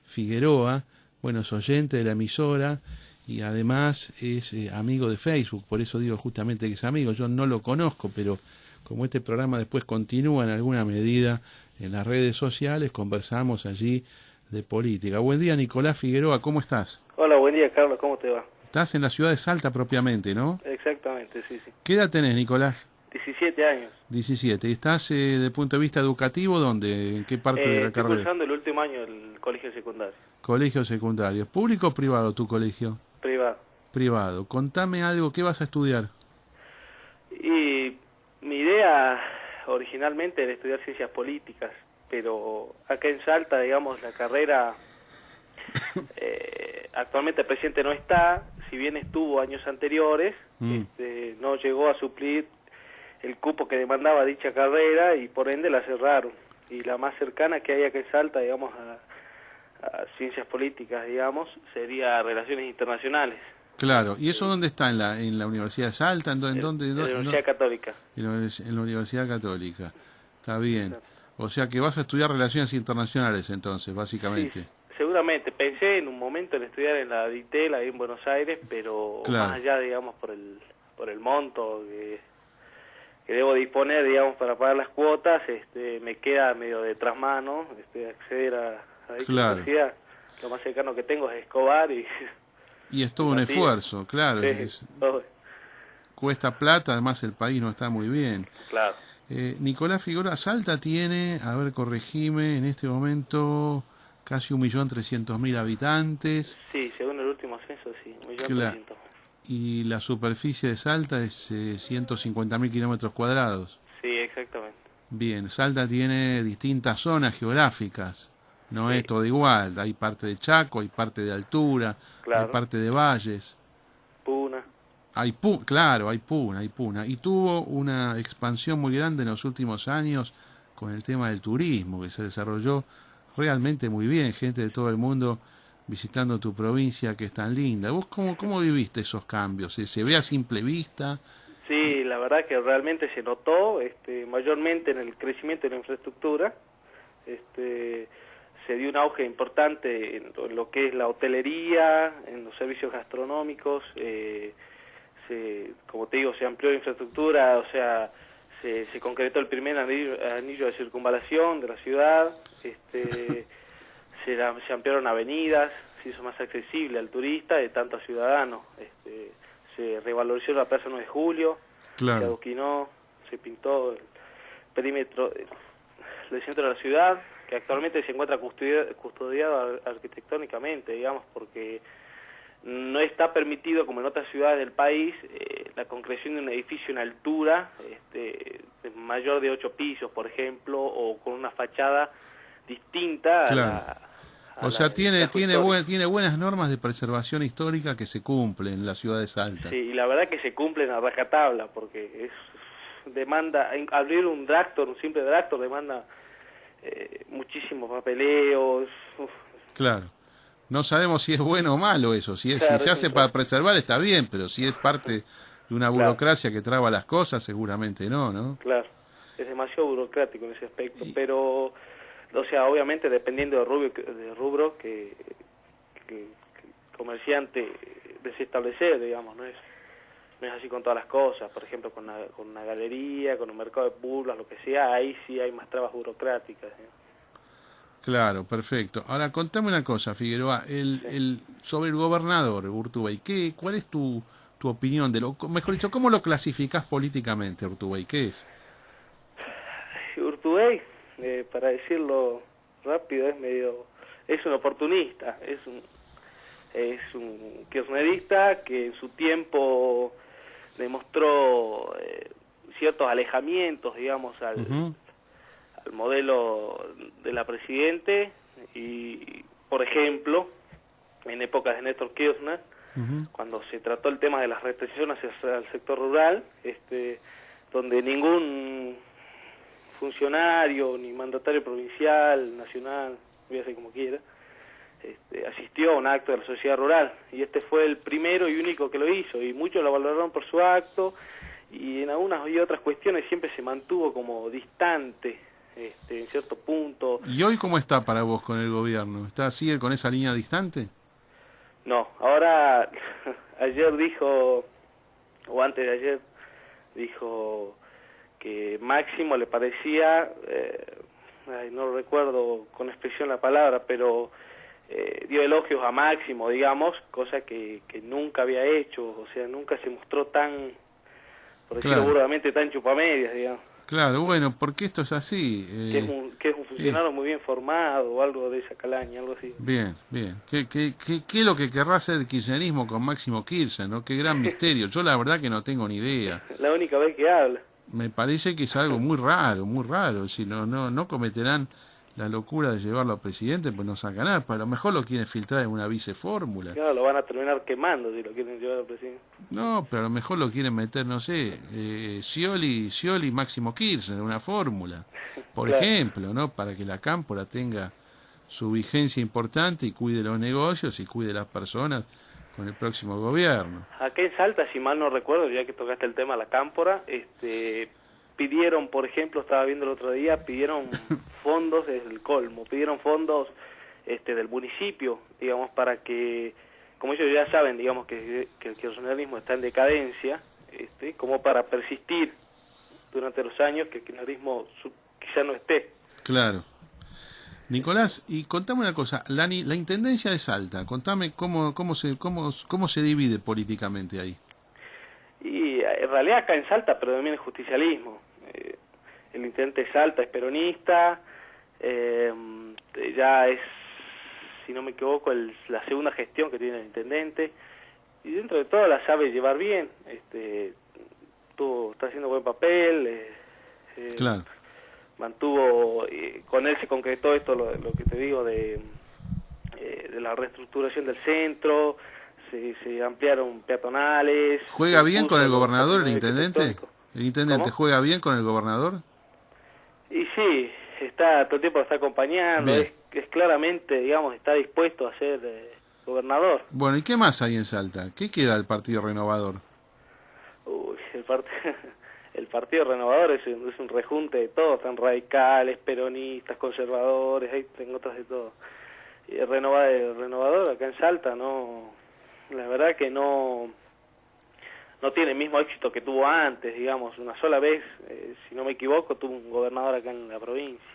Figueroa. Bueno, es oyente de la emisora y además es amigo de Facebook, por eso digo justamente que es amigo. Yo no lo conozco, pero como este programa después continúa en alguna medida en las redes sociales, conversamos allí de política. Buen día, Nicolás Figueroa, ¿cómo estás? Hola, buen día, Carlos, ¿cómo te va? Estás en la ciudad de Salta propiamente, ¿no? Exactamente, sí. ¿Qué edad tenés, Nicolás? 17 años. 17. ¿Y estás desde el punto de vista educativo dónde? ¿En qué parte de la carrera? Estoy cursando el último año del colegio secundario. Colegio secundario. ¿Público o privado tu colegio? Privado. Privado. Contame algo, ¿qué vas a estudiar? Y mi idea originalmente era estudiar ciencias políticas, pero acá en Salta, digamos, la carrera, actualmente el presidente no está, si bien estuvo años anteriores, no llegó a suplir el cupo que demandaba dicha carrera y por ende la cerraron. Y la más cercana que hay acá en Salta, digamos, a ciencias políticas, digamos, sería Relaciones Internacionales. Claro, ¿y eso dónde está? ¿En la Universidad de Salta? ¿En dónde? En la Universidad Católica. En la Universidad Católica, está bien. O sea que vas a estudiar Relaciones Internacionales entonces, básicamente. Sí, seguramente. Pensé en un momento en estudiar en la DITEL, ahí en Buenos Aires, pero claro, más allá, digamos, por el monto que debo disponer, digamos, para pagar las cuotas, me queda medio de trasmano acceder a dicha universidad. Lo más cercano que tengo es Escobar y es todo un esfuerzo, claro. Sí, cuesta plata, además el país no está muy bien. Claro. Nicolás Figueroa, Salta tiene, a ver, corregime, en este momento casi 1.300.000 habitantes. Sí, según el último censo, sí, 1.300.000. Claro. Y la superficie de Salta es 150.000 kilómetros cuadrados. Sí, exactamente. Bien, Salta tiene distintas zonas geográficas, no Sí. es todo igual, hay parte de Chaco, hay parte de altura, Claro. hay parte de valles, Puna. claro, hay Puna, y tuvo una expansión muy grande en los últimos años con el tema del turismo, que se desarrolló realmente muy bien, gente de todo el mundo visitando tu provincia que es tan linda. ¿Vos cómo viviste esos cambios? ¿Se ve a simple vista? Sí, la verdad que realmente se notó, mayormente en el crecimiento de la infraestructura. Se dio un auge importante en lo que es la hotelería, en los servicios gastronómicos, como te digo, se amplió la infraestructura, o sea, se concretó el primer anillo de circunvalación de la ciudad, se ampliaron avenidas, se hizo más accesible al turista de tanto ciudadano, se revalorizó la Plaza 9 de Julio, Claro. se adoquinó, se pintó el perímetro del centro de la ciudad, que actualmente se encuentra custodiado arquitectónicamente, digamos, porque no está permitido, como en otras ciudades del país, la concreción de un edificio en altura, de mayor de 8 pisos, por ejemplo, o con una fachada distinta Claro. O sea, tiene buenas normas de preservación histórica que se cumplen en la ciudad de Salta. Sí, y la verdad que se cumplen a rajatabla, porque demanda, abrir un simple dractor demanda muchísimos papeleos. Claro. No sabemos si es bueno o malo eso. Si Claro, se hace para preservar está bien, pero si es parte de una burocracia que traba las cosas, seguramente no. Claro, es demasiado burocrático en ese aspecto, pero, o sea, obviamente dependiendo del rubro que el comerciante desee establecer, digamos, no es así con todas las cosas. Por ejemplo, con una galería, con un mercado de pulgas, lo que sea, ahí sí hay más trabas burocráticas. Claro, perfecto. Ahora, contame una cosa, Figueroa, sobre el gobernador Urtubey, ¿cuál es tu opinión mejor dicho, cómo lo clasificás políticamente, Urtubey? ¿Qué es? Urtubey, para decirlo rápido, es un oportunista, es un kirchnerista que en su tiempo demostró ciertos alejamientos, digamos, al modelo de la Presidente, y, por ejemplo, en épocas de Néstor Kirchner, cuando se trató el tema de las restricciones hacia el sector rural, donde ningún funcionario, ni mandatario provincial, nacional, voy a decir como quiera, asistió a un acto de la sociedad rural, y este fue el primero y único que lo hizo, y muchos lo valoraron por su acto, y en algunas y otras cuestiones siempre se mantuvo como distante, en cierto punto. ¿Y hoy cómo está para vos con el gobierno? ¿Sigue con esa línea distante? No, ahora, ayer dijo, o antes de ayer, dijo que Máximo le parecía, no recuerdo con expresión la palabra, pero dio elogios a Máximo, digamos, cosa que nunca había hecho, o sea, nunca se mostró tan, por decirlo burdamente, tan chupamedias, digamos. Claro, bueno, porque esto es así. Que es un funcionario muy bien formado, o algo de esa calaña, algo así. Bien. ¿Qué es lo que querrá hacer el kirchnerismo con Máximo Kirchner, no? Qué gran misterio. Yo la verdad que no tengo ni idea. La única vez que habla. Me parece que es algo muy raro. Si no cometerán la locura de llevarlo a presidente, pues no saca nada. Pero a lo mejor lo quieren filtrar en una vicefórmula. Claro, lo van a terminar quemando si lo quieren llevar al presidente. No, pero a lo mejor lo quieren meter, no sé, Scioli, Máximo Kirchner, una fórmula, por ejemplo, ¿no? Para que la cámpora tenga su vigencia importante y cuide los negocios y cuide las personas con el próximo gobierno. Acá en Salta, si mal no recuerdo, ya que tocaste el tema de la cámpora, pidieron, por ejemplo, estaba viendo el otro día, pidieron fondos desde el colmo, pidieron fondos del municipio, digamos, para que, como ellos ya saben, digamos, que el kirchnerismo está en decadencia, como para persistir durante los años que el kirchnerismo quizá no esté. Claro. Nicolás, y contame una cosa, la Intendencia de Salta, contame cómo se divide políticamente ahí. Y en realidad acá en Salta predomina el justicialismo. el intendente de Salta es peronista, ya es, si no me equivoco, la segunda gestión que tiene el intendente, y dentro de todo la sabe llevar bien, está haciendo buen papel, Claro. mantuvo, con él se concretó esto, lo que te digo, de la reestructuración del centro, se ampliaron peatonales. ¿Juega bien con el puso gobernador, el los intendente? arquitectónicos. ¿El intendente ¿Cómo? juega bien con el gobernador? Y sí, todo el tiempo lo está acompañando, Bien. es claramente, digamos, está dispuesto a ser gobernador. Bueno, ¿y qué más hay en Salta? ¿Qué queda del Partido Renovador? Uy, el Partido Renovador es un rejunte de todos, están radicales, peronistas, conservadores, ahí tengo otras de todo. Y el renovador acá en Salta, no, la verdad que no tiene el mismo éxito que tuvo antes, digamos, una sola vez, si no me equivoco, tuvo un gobernador acá en la provincia.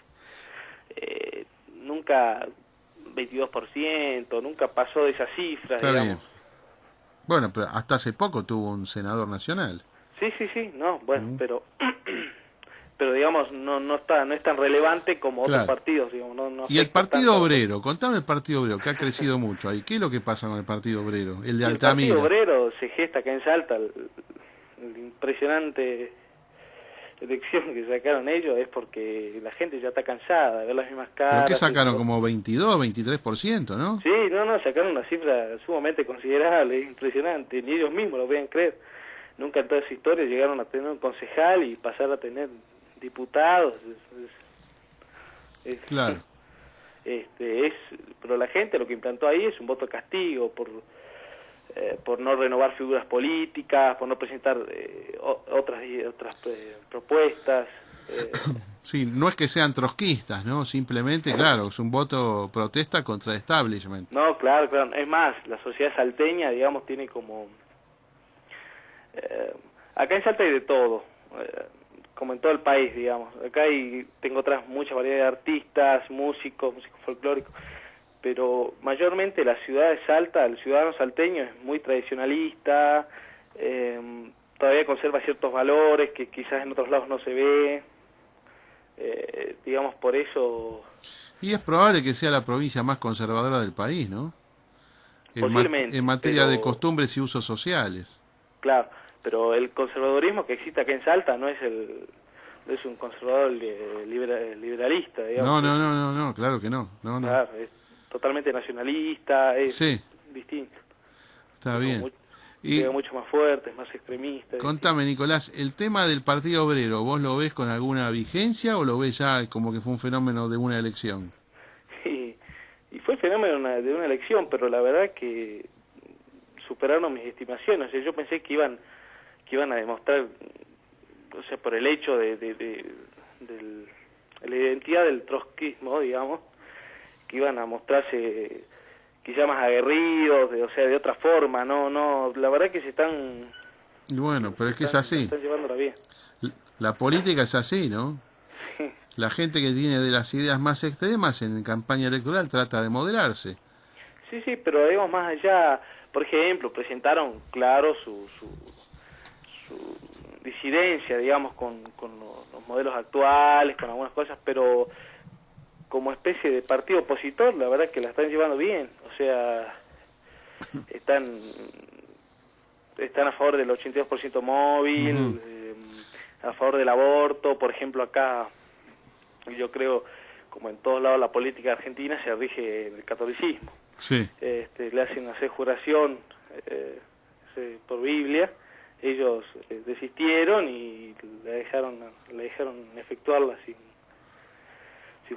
Nunca 22%, nunca pasó de esas cifras, Está digamos. bien. Bueno, pero hasta hace poco tuvo un senador nacional. Sí, no, bueno, pero digamos, no es tan relevante como Claro. otros partidos, digamos. No Y el afecta Partido tanto. Obrero, contame el Partido Obrero, que ha crecido mucho ahí. ¿Qué es lo que pasa con el Partido Obrero? El de El Altamira. Partido Obrero se gesta acá en Salta, el impresionante elección que sacaron ellos es porque la gente ya está cansada de ver las mismas caras. ¿Pero qué sacaron? y- Como 22, 23%, ¿no? Sí, no, sacaron una cifra sumamente considerable, es impresionante, ni ellos mismos lo podían creer. Nunca en toda esa historia llegaron a tener un concejal y pasar a tener diputados. Claro. Pero la gente lo que implantó ahí es un voto de castigo por no renovar figuras políticas, por no presentar otras propuestas. Sí, no es que sean trotskistas, ¿no? Simplemente, claro, es un voto protesta contra el establishment. No, claro. Es más, la sociedad salteña, digamos, tiene como... acá en Salta hay de todo, como en todo el país, digamos. Acá tengo otras muchas variedades de artistas, músicos folclóricos, pero mayormente la ciudad de Salta, el ciudadano salteño es muy tradicionalista, todavía conserva ciertos valores que quizás en otros lados no se ve, digamos, por eso... Y es probable que sea la provincia más conservadora del país, ¿no? Posiblemente, En materia de pero- costumbres y usos sociales. Claro, pero el conservadurismo que existe acá en Salta no es un conservador liberalista, digamos. No, claro que no. No. Claro, es totalmente nacionalista, es Sí, distinto. está bien. Y Llega mucho más fuerte, es más extremista. contame, Nicolás, el tema del Partido Obrero, ¿vos lo ves con alguna vigencia o lo ves ya como que fue un fenómeno de una elección? Y fue el fenómeno de una elección, pero la verdad que superaron mis estimaciones. O sea, yo pensé que iban a demostrar, o sea, por el hecho de la identidad del trotskismo, digamos, que iban a mostrarse quizá más aguerridos, o sea, de otra forma. No, la verdad que se están... Y bueno, pero es que es así. Están llevándola bien. La política es así, ¿no? La gente que tiene de las ideas más extremas en campaña electoral trata de moderarse. Sí, pero digamos más allá, por ejemplo, presentaron, claro, su disidencia, digamos, con los modelos actuales, con algunas cosas, pero como especie de partido opositor, la verdad que la están llevando bien. O sea, están a favor del 82% móvil, a favor del aborto. Por ejemplo, acá, yo creo, como en todos lados, la política argentina se rige en el catolicismo. Sí. Le hacen hacer juración por Biblia. Ellos desistieron y la dejaron efectuarla sin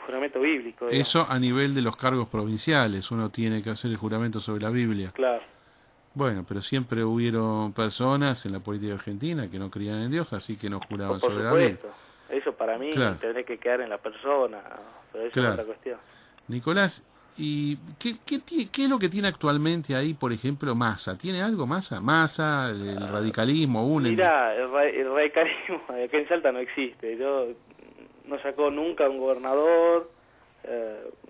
juramento bíblico, digamos. Eso a nivel de los cargos provinciales, uno tiene que hacer el juramento sobre la Biblia. Claro. Bueno, pero siempre hubieron personas en la política argentina que no creían en Dios, así que no juraban Por sobre la Biblia. supuesto. Eso para mí Claro. tendría que quedar en la persona, pero eso Claro. es otra cuestión. Nicolás, ¿y qué es lo que tiene actualmente ahí, por ejemplo, Massa? ¿Tiene algo Massa? Massa, el radicalismo, Mira, el radicalismo acá en Salta no existe. No sacó nunca un gobernador,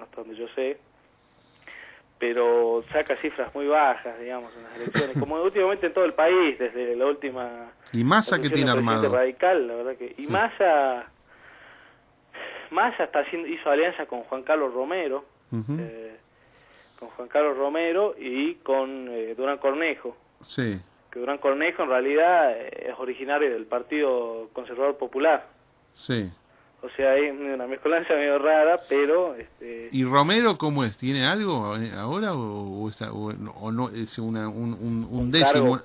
hasta donde yo sé, pero saca cifras muy bajas, digamos, en las elecciones, como últimamente en todo el país, desde la última... ¿Y Massa qué elección tiene del presidente armado? radical, la verdad que... Y Sí. Massa Massa hizo alianza con Juan Carlos Romero, Ujú. con Juan Carlos Romero y con Durán Cornejo. Sí. Que Durán Cornejo en realidad es originario del Partido Conservador Popular. Sí. O sea, es una mezcolanza medio rara, pero... ¿Y Romero cómo es? ¿Tiene algo ahora o no es un décimo,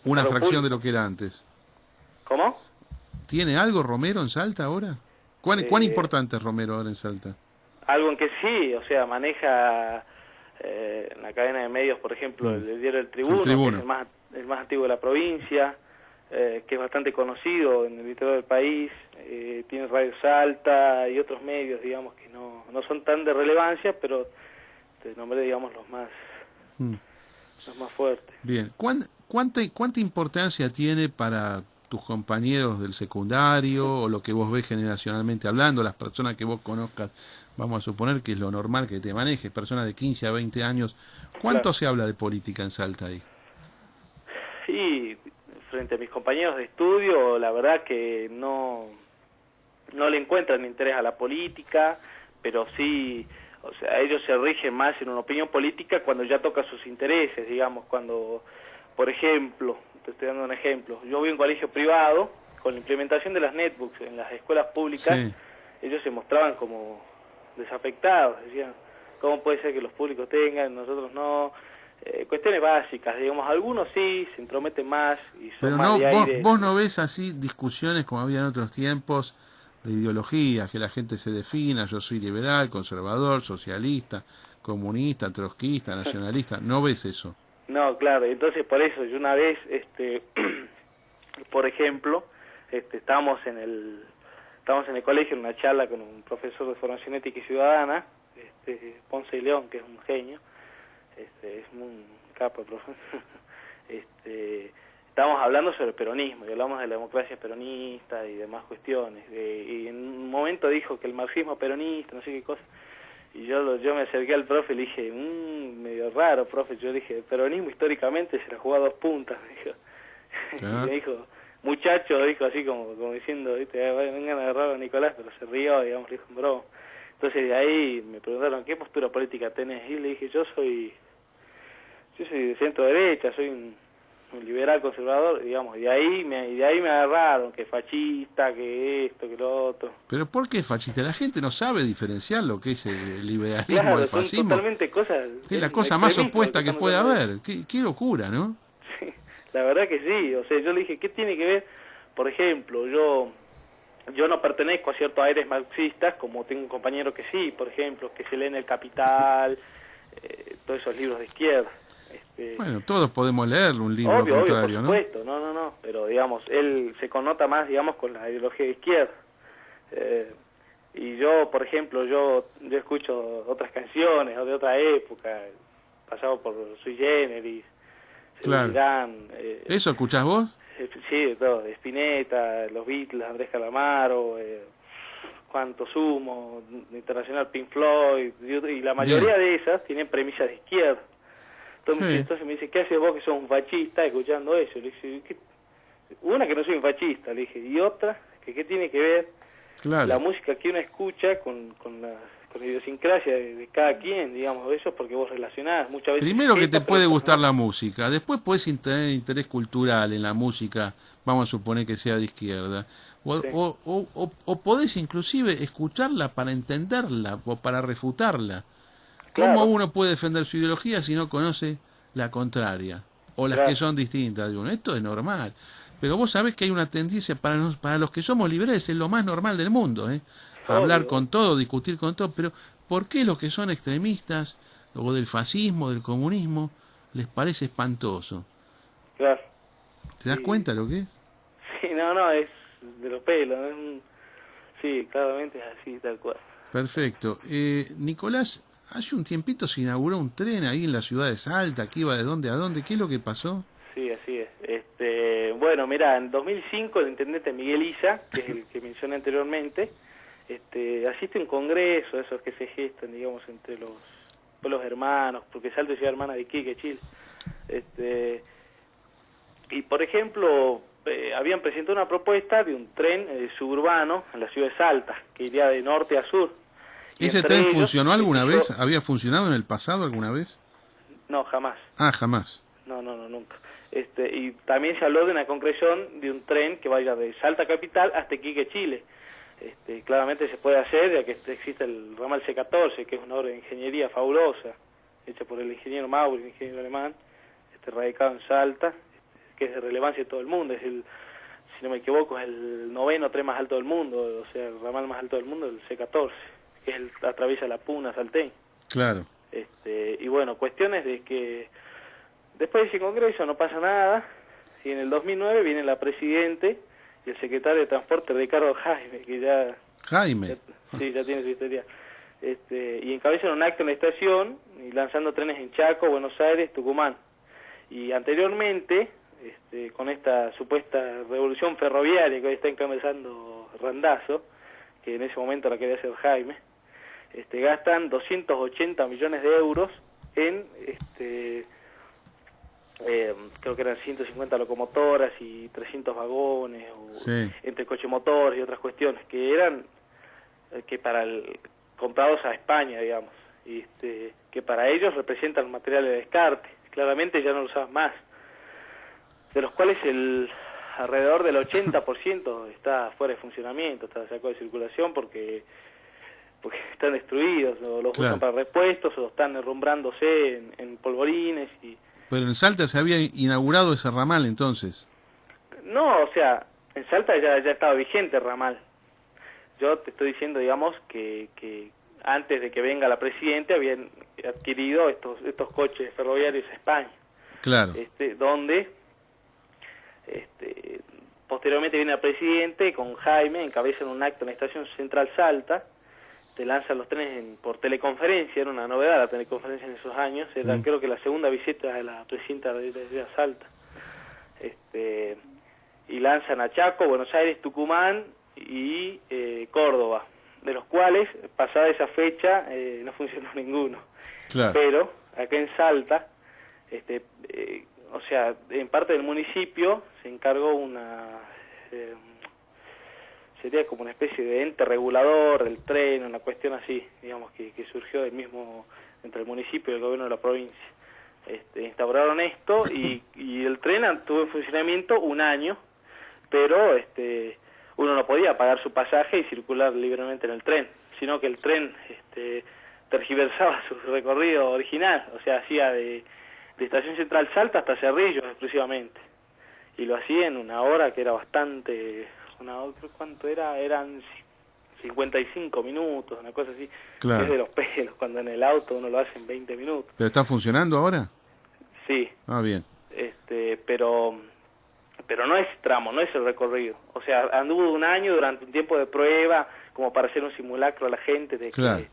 una cargo fracción público. de lo que era antes? ¿Cómo? ¿Tiene algo Romero en Salta ahora? ¿Cuán importante es Romero ahora en Salta? Algo en que sí, o sea, maneja en la cadena de medios, por ejemplo, el diario El Tribuno, El Tribuno. que es el más antiguo de la provincia, que es bastante conocido en el interior del país, tiene Radio Salta y otros medios, digamos, que no son tan de relevancia, pero te nombré, digamos, los más fuertes. Bien. ¿Cuánta importancia tiene para tus compañeros del secundario o lo que vos ves generacionalmente hablando, las personas que vos conozcas, vamos a suponer que es lo normal que te manejes, personas de 15 a 20 años, ¿cuánto Claro. se habla de política en Salta ahí? Y frente a mis compañeros de estudio, la verdad que no le encuentran interés a la política, pero sí, o sea, ellos se rigen más en una opinión política cuando ya toca sus intereses, digamos, cuando, por ejemplo, te estoy dando un ejemplo, yo voy a un colegio privado, con la implementación de las netbooks en las escuelas públicas, Sí. ellos se mostraban como desafectados, decían, ¿cómo puede ser que los públicos tengan, nosotros no? Cuestiones básicas, digamos, algunos sí se entrometen más y son Pero más no, de aire. vos no ves así discusiones como había en otros tiempos de ideologías, que la gente se defina, yo soy liberal, conservador, socialista, comunista, trotskista, nacionalista, ¿no ves eso? No, claro, entonces por eso yo una vez, por ejemplo, estábamos en el colegio en una charla con un profesor de formación ética y ciudadana, Ponce y León, que es un genio, es un capo, profe. Estábamos hablando sobre peronismo y hablamos de la democracia peronista y demás cuestiones. Y en un momento dijo que el marxismo peronista, no sé qué cosa. Y yo me acerqué al profe y le dije, medio raro, profe. Yo dije, el peronismo históricamente se la jugó a dos puntas, me dijo. Claro. Y me dijo, muchacho, dijo así como diciendo, ¿viste? Vengan a agarrar a Nicolás, pero se rió, digamos, le dijo en broma. Entonces de ahí me preguntaron, ¿qué postura política tenés? Y le dije, yo soy de centro derecha, soy un liberal conservador, digamos, y de ahí me agarraron, que fascista, que esto, que lo otro. Pero ¿por qué fascista? La gente no sabe diferenciar lo que es el liberalismo Claro, del son fascismo. totalmente cosas... Es la cosa más extremismo opuesta que estamos puede hablando. haber. Qué locura, ¿no? Sí, la verdad que sí, o sea, yo le dije, ¿qué tiene que ver? Por ejemplo, yo no pertenezco a ciertos aires marxistas, como tengo un compañero que sí, por ejemplo, que se lee en El Capital, todos esos libros de izquierda. Bueno, todos podemos leer un libro Obvio, contrario, por ¿no? supuesto, no, pero digamos, él se connota más, digamos, con la ideología de izquierda. Y yo, por ejemplo, yo escucho otras canciones o de otra época, pasado por Sui Generis, Claro. Irán, ¿Eso escuchás vos? sí, de todo, de Spinetta, los Beatles, Andrés Calamaro, Cuánto Sumo, Internacional, Pink Floyd, y la mayoría de esas tienen premisas de izquierda. Entonces me dice, ¿qué haces vos que sos un fascista escuchando eso? Le dije, una que no soy un fascista, le dije, y otra, que qué tiene que ver Claro. la música que uno escucha con la idiosincrasia de cada quien, digamos, eso es porque vos relacionás muchas veces. Primero que te esta, puede pero gustar no. la música, después puedes tener interés cultural en la música, vamos a suponer que sea de izquierda, Sí. o podés inclusive escucharla para entenderla o para refutarla. Claro. ¿Cómo uno puede defender su ideología si no conoce la contraria? O las Claro. que son distintas. Digo, esto es normal. Pero vos sabés que hay una tendencia para los que somos liberales, es lo más normal del mundo, hablar Obvio. con todo, discutir con todo. Pero ¿por qué los que son extremistas, o del fascismo, del comunismo, les parece espantoso? Claro. ¿Te das Sí. cuenta lo que es? Sí, no, es de los pelos, ¿no? Sí, claramente es así, tal cual. Perfecto. Nicolás, hace un tiempito se inauguró un tren ahí en la ciudad de Salta, que iba de dónde a dónde. ¿Qué es lo que pasó? Sí, así es. Bueno, mirá, en 2005 el intendente Miguel Illa, que es el que mencioné anteriormente, asiste a un congreso, esos que se gestan, digamos, entre los pueblos hermanos, porque Salta es ciudad hermana de Iquique, Chile. Y por ejemplo, habían presentado una propuesta de un tren suburbano en la ciudad de Salta, que iría de norte a sur. Y ¿Ese entre tren ellos, funcionó alguna vez? ¿Había funcionado en el pasado alguna vez? No, jamás. Ah, jamás. No, nunca. Y también se habló de una concreción de un tren que vaya de Salta capital hasta Iquique, Chile. Claramente se puede hacer, ya que existe el ramal C14, que es una obra de ingeniería fabulosa, hecha por el ingeniero Mauri, el ingeniero alemán, radicado en Salta, que es de relevancia en todo el mundo. Es el, si no me equivoco, es el 9º tren más alto del mundo, o sea, el ramal más alto del mundo, el C14, que es el atraviesa La Puna, Salteña. Claro. Y bueno, cuestiones de que después de ese congreso no pasa nada, y en el 2009 viene la presidente y el secretario de Transporte, Ricardo Jaime, que ya... Jaime. Sí, ya tiene su historia. Y encabezan un acto en la estación, y lanzando trenes en Chaco, Buenos Aires, Tucumán. Y anteriormente, con esta supuesta revolución ferroviaria que hoy está encabezando Randazzo, que en ese momento la quería hacer Jaime, gastan 280 millones de euros en... creo que eran 150 locomotoras y 300 vagones, sí, entre cochemotores y otras cuestiones, que eran comprados a España, digamos, y que para ellos representan material de descarte, claramente ya no lo usaban más, de los cuales alrededor del 80% está fuera de funcionamiento, está sacado de circulación porque están destruidos, o los usan para repuestos, o están derrumbrándose en polvorines y... Pero en Salta se había inaugurado ese ramal entonces. No, o sea, en Salta ya estaba vigente el ramal. Yo te estoy diciendo, digamos, que antes de que venga la presidenta habían adquirido estos coches ferroviarios a España. Claro. Donde posteriormente viene el presidente con Jaime, encabezan un acto en la estación central Salta, te lanzan los trenes por teleconferencia, era una novedad la teleconferencia en esos años, era creo que la segunda visita de la presidenta de Salta. Y lanzan a Chaco, Buenos Aires, Tucumán y Córdoba, de los cuales, pasada esa fecha, no funcionó ninguno. Claro. Pero acá en Salta, o sea, en parte del municipio se encargó sería como una especie de ente regulador del tren, una cuestión así, digamos, que surgió del mismo, entre el municipio y el gobierno de la provincia. Instauraron esto y el tren estuvo en funcionamiento un año, pero uno no podía pagar su pasaje y circular libremente en el tren, sino que el tren tergiversaba su recorrido original, o sea, hacía de Estación Central Salta hasta Cerrillos exclusivamente, y lo hacía en una hora que era bastante... ¿cuánto era? Eran 55 minutos, una cosa así. Claro. Es de los pelos, cuando en el auto uno lo hace en 20 minutos. ¿Pero está funcionando ahora? Sí. Ah, bien. Pero no es tramo, no es el recorrido. O sea, anduvo un año durante un tiempo de prueba, como para hacer un simulacro a la gente de claro,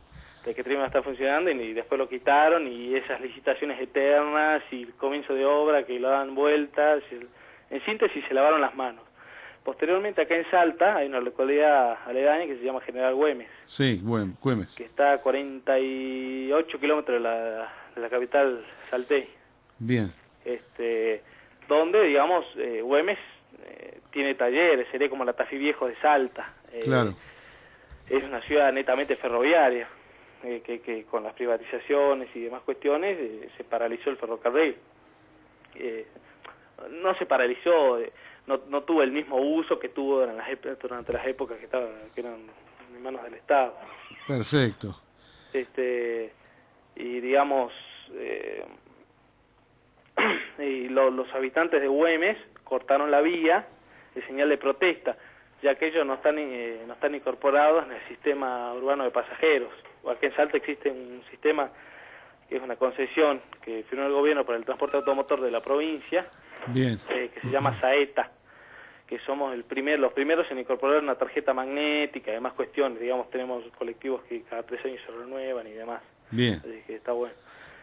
que el tren está funcionando, y después lo quitaron, y esas licitaciones eternas, y el comienzo de obra que lo dan vueltas, en síntesis se lavaron las manos. Posteriormente, acá en Salta, hay una localidad aledaña que se llama General Güemes. Sí, Güemes. Que está a 48 kilómetros de la capital salteña. Bien. Donde, digamos, Güemes tiene talleres, sería como la Tafí Viejo de Salta. Claro. Es una ciudad netamente ferroviaria, que con las privatizaciones y demás cuestiones se paralizó el ferrocarril. No se paralizó... No tuvo el mismo uso que tuvo durante las épocas que eran en manos del Estado. Perfecto. Y digamos, y los habitantes de Güemes cortaron la vía en señal de protesta, ya que ellos no están incorporados en el sistema urbano de pasajeros. Aquí en Salta existe un sistema que es una concesión que firmó el gobierno para el transporte automotor de la provincia. Bien. Que se llama Saeta, que somos los primeros en incorporar una tarjeta magnética y demás cuestiones. Digamos, tenemos colectivos que cada 3 años se renuevan y demás. Bien. Así que está bueno.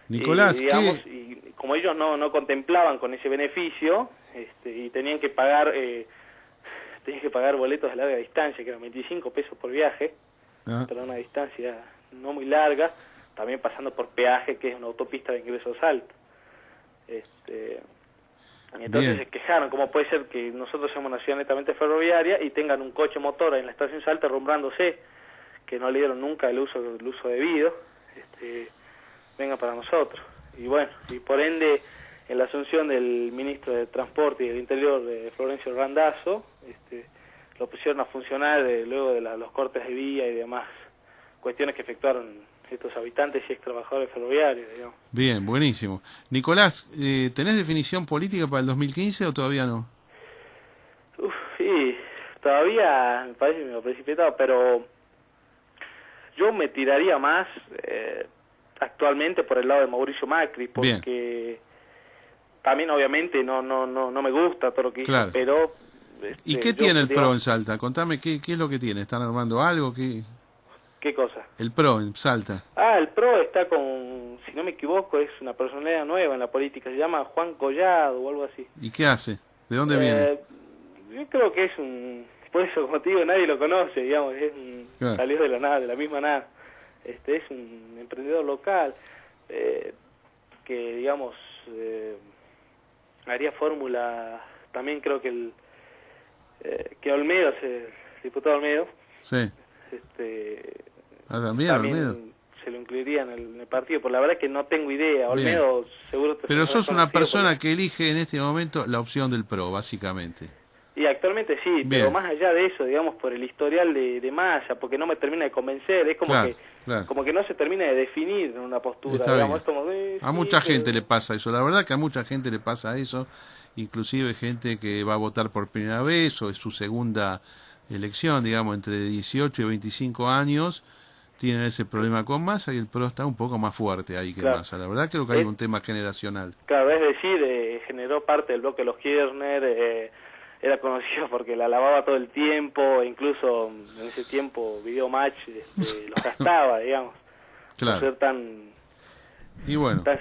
Nicolás, digamos, y como ellos no contemplaban con ese beneficio, y tenían que pagar boletos de larga distancia, que eran 25 pesos por viaje, para una distancia no muy larga, también pasando por peaje, que es una autopista de ingreso a Salta. Entonces Bien. se quejaron, ¿cómo puede ser que nosotros somos una ciudad netamente ferroviaria y tengan un coche motor en la estación Salta rumbrándose, que no le dieron nunca el uso debido, venga para nosotros? Y bueno, y por ende, en la asunción del ministro de Transporte y del Interior, de Florencio Randazzo, lo pusieron a funcionar luego de los cortes de vía y demás cuestiones que efectuaron estos habitantes y ex trabajadores ferroviarios, digamos. Bien, buenísimo. Nicolás, ¿tenés definición política para el 2015 o todavía no? Sí, todavía me parece medio precipitado, pero yo me tiraría más actualmente por el lado de Mauricio Macri, porque también obviamente no me gusta todo lo que hizo, Claro. pero... ¿Y qué tiene el PRO en Salta? Contame, ¿qué es lo que tiene? ¿Están armando algo? ¿Qué cosa? El PRO en Salta. El PRO está con, si no me equivoco, es una personalidad nueva en la política, se llama Juan Collado o algo así. ¿Y qué hace? ¿De dónde viene? Yo creo que es por eso, como te digo, nadie lo conoce, digamos, Claro. Salió de la nada, de la misma nada. Es un emprendedor local que, digamos, haría fórmula, también creo que que Olmedo, el diputado Olmedo, Sí. También Olmedo. se lo incluiría en el partido, pero la verdad es que no tengo idea. Olmedo seguro... Pero sos una persona que elige en este momento la opción del PRO, básicamente. Y actualmente sí, Bien. pero más allá de eso, digamos, por el historial de Massa, porque no me termina de convencer, es como Claro. como que no se termina de definir en una postura, Está digamos, bien. es como... A mucha gente le pasa eso, la verdad que a mucha gente le pasa eso, inclusive gente que va a votar por primera vez o es su segunda elección, digamos, entre 18 y 25 años, tienen ese problema con Massa y el PRO está un poco más fuerte ahí que Massa. La verdad creo que hay un tema generacional. Claro, es decir, generó parte del bloque de los Kirchner, era conocido porque la lavaba todo el tiempo, incluso en ese tiempo Video Match los gastaba, digamos, Claro. por ser tan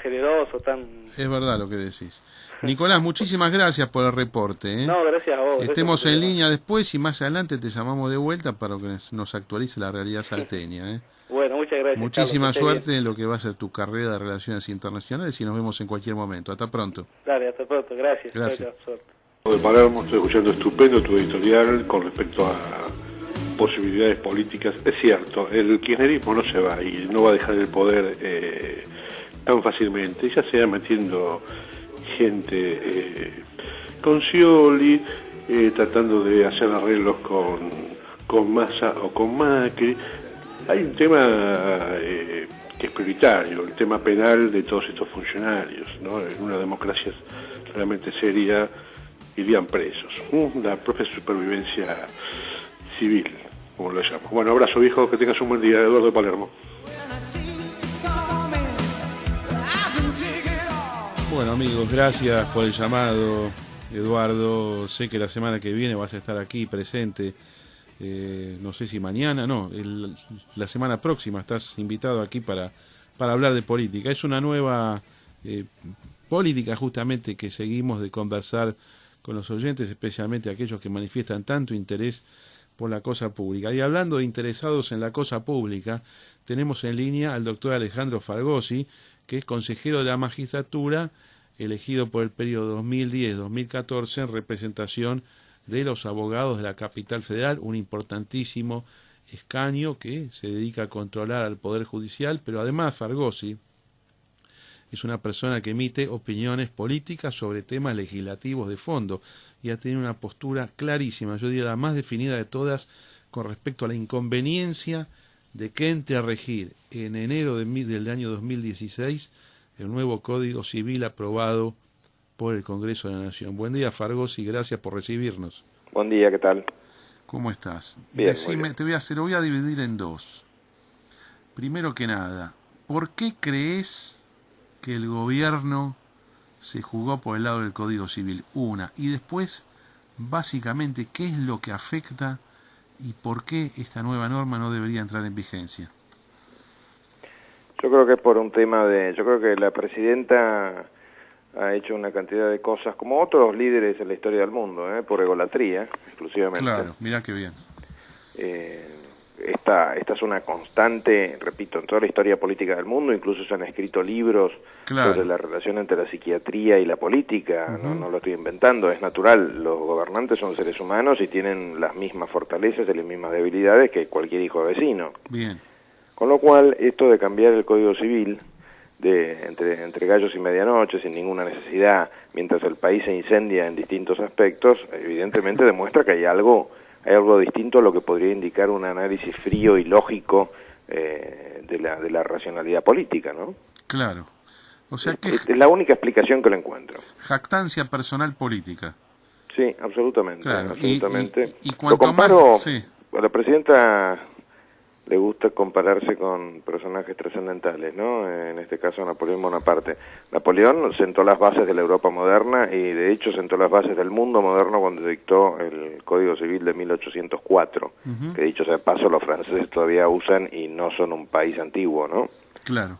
generoso, tan... Es verdad lo que decís. Nicolás, muchísimas gracias por el reporte. No, gracias a vos. Estemos en línea después y más adelante te llamamos de vuelta para que nos actualice la realidad salteña. Bueno, muchas gracias. Muchísima Carlos, suerte en lo que va a ser tu carrera de relaciones internacionales y nos vemos en cualquier momento. Hasta pronto. Dale, hasta pronto. Gracias. Gracias. Chao, suerte. De Palermo, estoy escuchando estupendo tu editorial con respecto a posibilidades políticas. Es cierto, el kirchnerismo no se va y no va a dejar el poder tan fácilmente, ya sea metiendo gente con Scioli, tratando de hacer arreglos con Massa o con Macri. Hay un tema que es prioritario, el tema penal de todos estos funcionarios, ¿no? En una democracia realmente seria irían presos, la propia supervivencia civil, como lo llamo. Bueno, abrazo viejo, que tengas un buen día. Eduardo de Palermo. Bueno amigos, gracias por el llamado, Eduardo. Sé que la semana que viene vas a estar aquí presente, no sé si mañana, la semana próxima estás invitado aquí para hablar de política. Es una nueva política justamente que seguimos de conversar con los oyentes, especialmente aquellos que manifiestan tanto interés por la cosa pública. Y hablando de interesados en la cosa pública, tenemos en línea al doctor Alejandro Fargosi, que es consejero de la magistratura, elegido por el periodo 2010-2014 en representación de los abogados de la Capital Federal, un importantísimo escaño que se dedica a controlar al Poder Judicial, pero además Fargosi es una persona que emite opiniones políticas sobre temas legislativos de fondo y ha tenido una postura clarísima, yo diría la más definida de todas, con respecto a la inconveniencia de que entre a regir en enero del año 2016 el nuevo Código Civil aprobado por el Congreso de la Nación. Buen día, Fargosi, gracias por recibirnos. Buen día, ¿qué tal? ¿Cómo estás? Bien, Decime, muy bien. lo voy a dividir en dos. Primero que nada, ¿por qué crees que el gobierno se jugó por el lado del Código Civil? Una. Y después, básicamente, ¿qué es lo que afecta y por qué esta nueva norma no debería entrar en vigencia? Yo creo que es por un tema yo creo que la presidenta ha hecho una cantidad de cosas, como otros líderes en la historia del mundo, por egolatría, exclusivamente. Claro, mirá qué bien. esta es una constante, repito, en toda la historia política del mundo, incluso se han escrito libros sobre la relación entre la psiquiatría y la política, no lo estoy inventando, es natural, los gobernantes son seres humanos y tienen las mismas fortalezas y las mismas debilidades que cualquier hijo de vecino. Bien. Con lo cual, esto de cambiar el Código Civil entre gallos y medianoche, sin ninguna necesidad, mientras el país se incendia en distintos aspectos, evidentemente demuestra que hay algo distinto a lo que podría indicar un análisis frío y lógico de la racionalidad política, ¿no? Claro. O sea que es la única explicación que le encuentro. Jactancia personal política. Sí, absolutamente. Claro. Absolutamente. Y cuanto lo comparo, más... Sí. A la presidenta le gusta compararse con personajes trascendentales, ¿no? En este caso Napoleón Bonaparte. Napoleón sentó las bases de la Europa moderna y de hecho sentó las bases del mundo moderno cuando dictó el Código Civil de 1804, que dicho sea de paso los franceses todavía usan y no son un país antiguo, ¿no? Claro.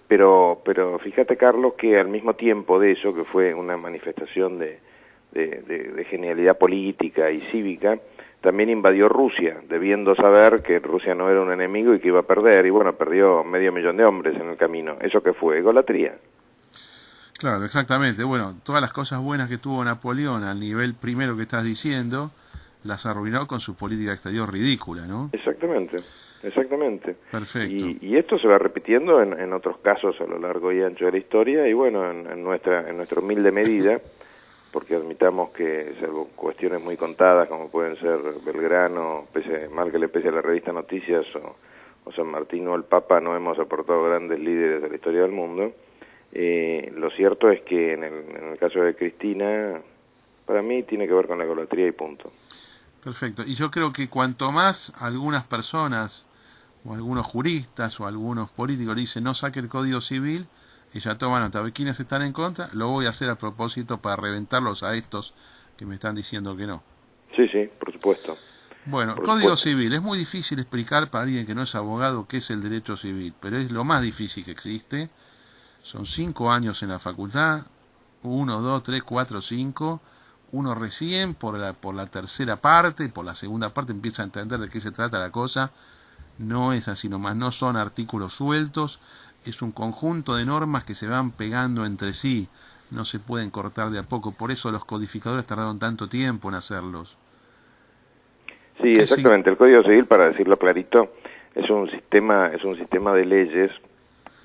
Pero fíjate, Carlos, que al mismo tiempo de eso, que fue una manifestación de genialidad política y cívica, también invadió Rusia, debiendo saber que Rusia no era un enemigo y que iba a perder, y bueno, perdió 500.000 de hombres en el camino. ¿Eso qué fue? Egolatría. Claro, exactamente. Bueno, todas las cosas buenas que tuvo Napoleón al nivel primero que estás diciendo, las arruinó con su política exterior ridícula, ¿no? Exactamente. Perfecto. Y esto se va repitiendo en otros casos a lo largo y ancho de la historia, y bueno, en nuestra humilde medida, porque admitamos que, salvo cuestiones muy contadas, como pueden ser Belgrano, mal que le pese a la revista Noticias, o San Martín o el Papa, no hemos aportado grandes líderes de la historia del mundo. Lo cierto es que en el caso de Cristina, para mí tiene que ver con la egolatría y punto. Perfecto. Y yo creo que cuanto más algunas personas, o algunos juristas, o algunos políticos dicen no saque el Código Civil, ella toma nota de quiénes están en contra, lo voy a hacer a propósito para reventarlos a estos que me están diciendo que no. Sí, por supuesto. Bueno, Código Civil, es muy difícil explicar para alguien que no es abogado qué es el derecho civil, pero es lo más difícil que existe. Son 5 años en la facultad, 1, 2, 3, 4, 5, uno recién por la tercera parte, por la segunda parte empieza a entender de qué se trata la cosa. No es así nomás, no son artículos sueltos, es un conjunto de normas que se van pegando entre sí, no se pueden cortar de a poco, por eso los codificadores tardaron tanto tiempo en hacerlos. Sí, exactamente, el Código Civil, para decirlo clarito, es un sistema de leyes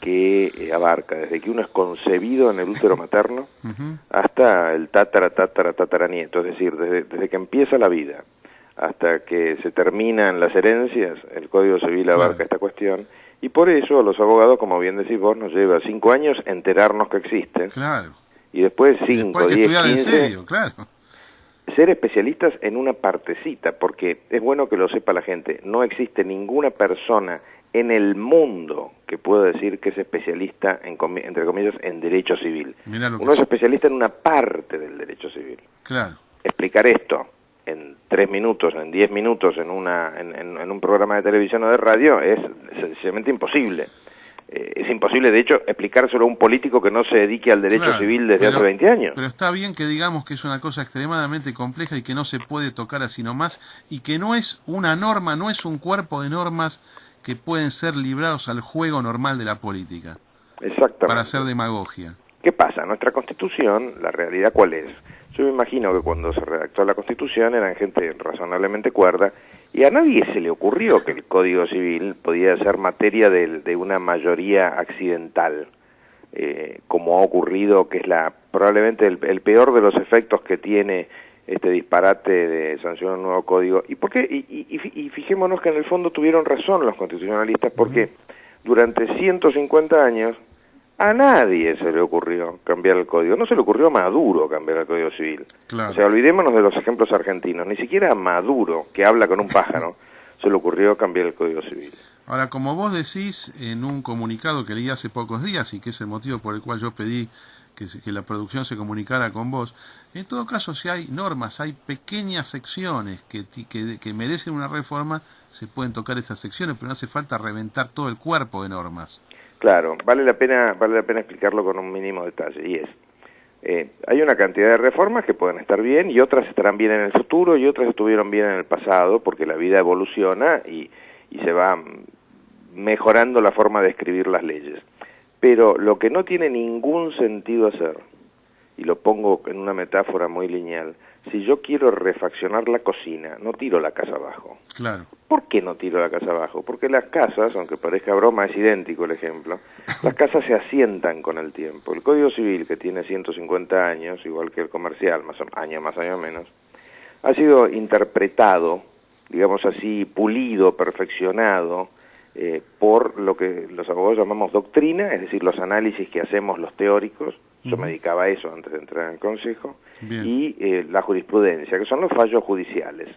que abarca desde que uno es concebido en el útero materno hasta el tataranieto, es decir, desde que empieza la vida hasta que se terminan las herencias, el Código Civil abarca esta cuestión. Y por eso a los abogados, como bien decís vos, nos lleva 5 años enterarnos que existen. Claro. Y después 5, 10, 15... en serio, claro. Ser especialistas en una partecita, porque es bueno que lo sepa la gente. No existe ninguna persona en el mundo que pueda decir que es especialista, entre comillas, en derecho civil. Uno es especialista en una parte del derecho civil. Claro. Explicar esto en 3 minutos, en 10 minutos, en un programa de televisión o de radio, es sencillamente imposible. Es imposible, de hecho, explicárselo a un político que no se dedique al derecho civil desde hace 20 años. Pero está bien que digamos que es una cosa extremadamente compleja y que no se puede tocar así nomás, y que no es una norma, no es un cuerpo de normas que pueden ser librados al juego normal de la política. Exactamente. Para hacer demagogia. ¿Qué pasa? Nuestra Constitución, la realidad, ¿cuál es? Yo me imagino que cuando se redactó la Constitución eran gente razonablemente cuerda y a nadie se le ocurrió que el Código Civil podía ser materia de una mayoría accidental, como ha ocurrido, que es probablemente el peor de los efectos que tiene este disparate de sancionar un nuevo código. ¿Y por qué? Y fijémonos que en el fondo tuvieron razón los constitucionalistas, porque durante 150 años a nadie se le ocurrió cambiar el código. No se le ocurrió a Maduro cambiar el Código Civil. Claro. O sea, olvidémonos de los ejemplos argentinos. Ni siquiera a Maduro, que habla con un pájaro, se le ocurrió cambiar el Código Civil. Ahora, como vos decís en un comunicado que leí hace pocos días, y que es el motivo por el cual yo pedí que la producción se comunicara con vos, en todo caso, si hay normas, hay pequeñas secciones que merecen una reforma, se pueden tocar esas secciones, pero no hace falta reventar todo el cuerpo de normas. Claro, vale la pena explicarlo con un mínimo detalle, y hay una cantidad de reformas que pueden estar bien y otras estarán bien en el futuro y otras estuvieron bien en el pasado porque la vida evoluciona y y se va mejorando la forma de escribir las leyes. Pero lo que no tiene ningún sentido hacer, y lo pongo en una metáfora muy lineal, si yo quiero refaccionar la cocina, no tiro la casa abajo. Claro. ¿Por qué no tiro la casa abajo? Porque las casas, aunque parezca broma, es idéntico el ejemplo, las casas se asientan con el tiempo. El Código Civil, que tiene 150 años, igual que el comercial, año más, año menos, ha sido interpretado, digamos así, pulido, perfeccionado, por lo que los abogados llamamos doctrina, es decir, los análisis que hacemos los teóricos, yo me dedicaba a eso antes de entrar en el Consejo, y la jurisprudencia, que son los fallos judiciales.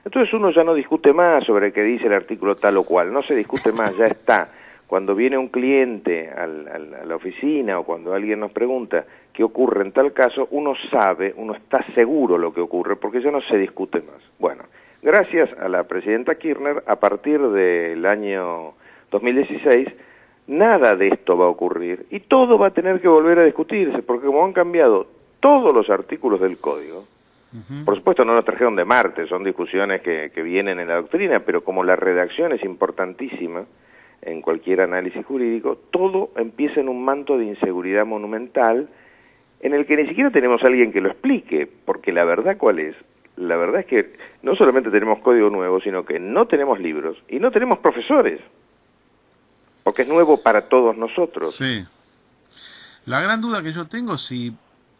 Entonces uno ya no discute más sobre qué dice el artículo tal o cual, no se discute más, ya está. Cuando viene un cliente a la oficina o cuando alguien nos pregunta qué ocurre en tal caso, uno sabe, uno está seguro lo que ocurre, porque ya no se discute más. Bueno, gracias a la presidenta Kirchner, a partir del año 2016, nada de esto va a ocurrir y todo va a tener que volver a discutirse, porque como han cambiado todos los artículos del Código, por supuesto no nos trajeron de Marte, son discusiones que vienen en la doctrina, pero como la redacción es importantísima en cualquier análisis jurídico, todo empieza en un manto de inseguridad monumental en el que ni siquiera tenemos a alguien que lo explique, porque la verdad ¿cuál es? La verdad es que no solamente tenemos código nuevo, sino que no tenemos libros y no tenemos profesores, porque es nuevo para todos nosotros. Sí. La gran duda que yo tengo es si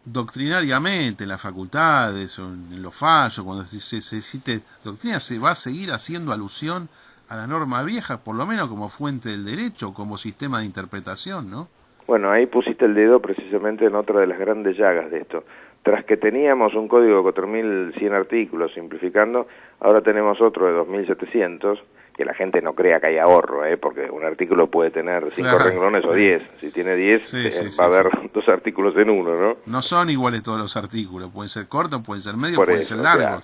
doctrinariamente en las facultades o en los fallos, cuando se cite doctrina, se va a seguir haciendo alusión a la norma vieja, por lo menos como fuente del derecho, como sistema de interpretación, ¿no? Bueno, ahí pusiste el dedo precisamente en otra de las grandes llagas de esto. Tras que teníamos un código de 4.100 artículos, simplificando, ahora tenemos otro de 2.700, que la gente no crea que hay ahorro, porque un artículo puede tener 5 renglones o 10. Si tiene 10, va a haber 2 artículos en uno, ¿no? No son iguales todos los artículos, pueden ser cortos, pueden ser medios, pueden ser largos.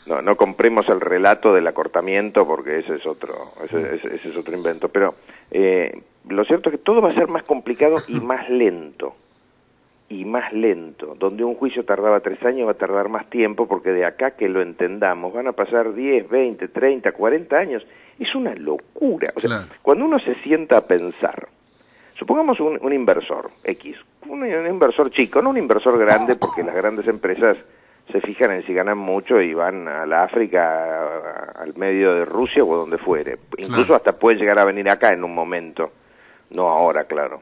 No compremos el relato del acortamiento, porque ese es otro invento. Pero lo cierto es que todo va a ser más complicado y más lento. Donde un juicio tardaba 3 años va a tardar más tiempo, porque de acá que lo entendamos van a pasar 10, 20, 30, 40 años. Es una locura. O sea, cuando uno se sienta a pensar, supongamos un inversor X, un inversor chico, no un inversor grande, porque las grandes empresas se fijan en si ganan mucho y van a la África, al medio de Rusia o donde fuere. Incluso hasta pueden llegar a venir acá en un momento, no ahora, claro.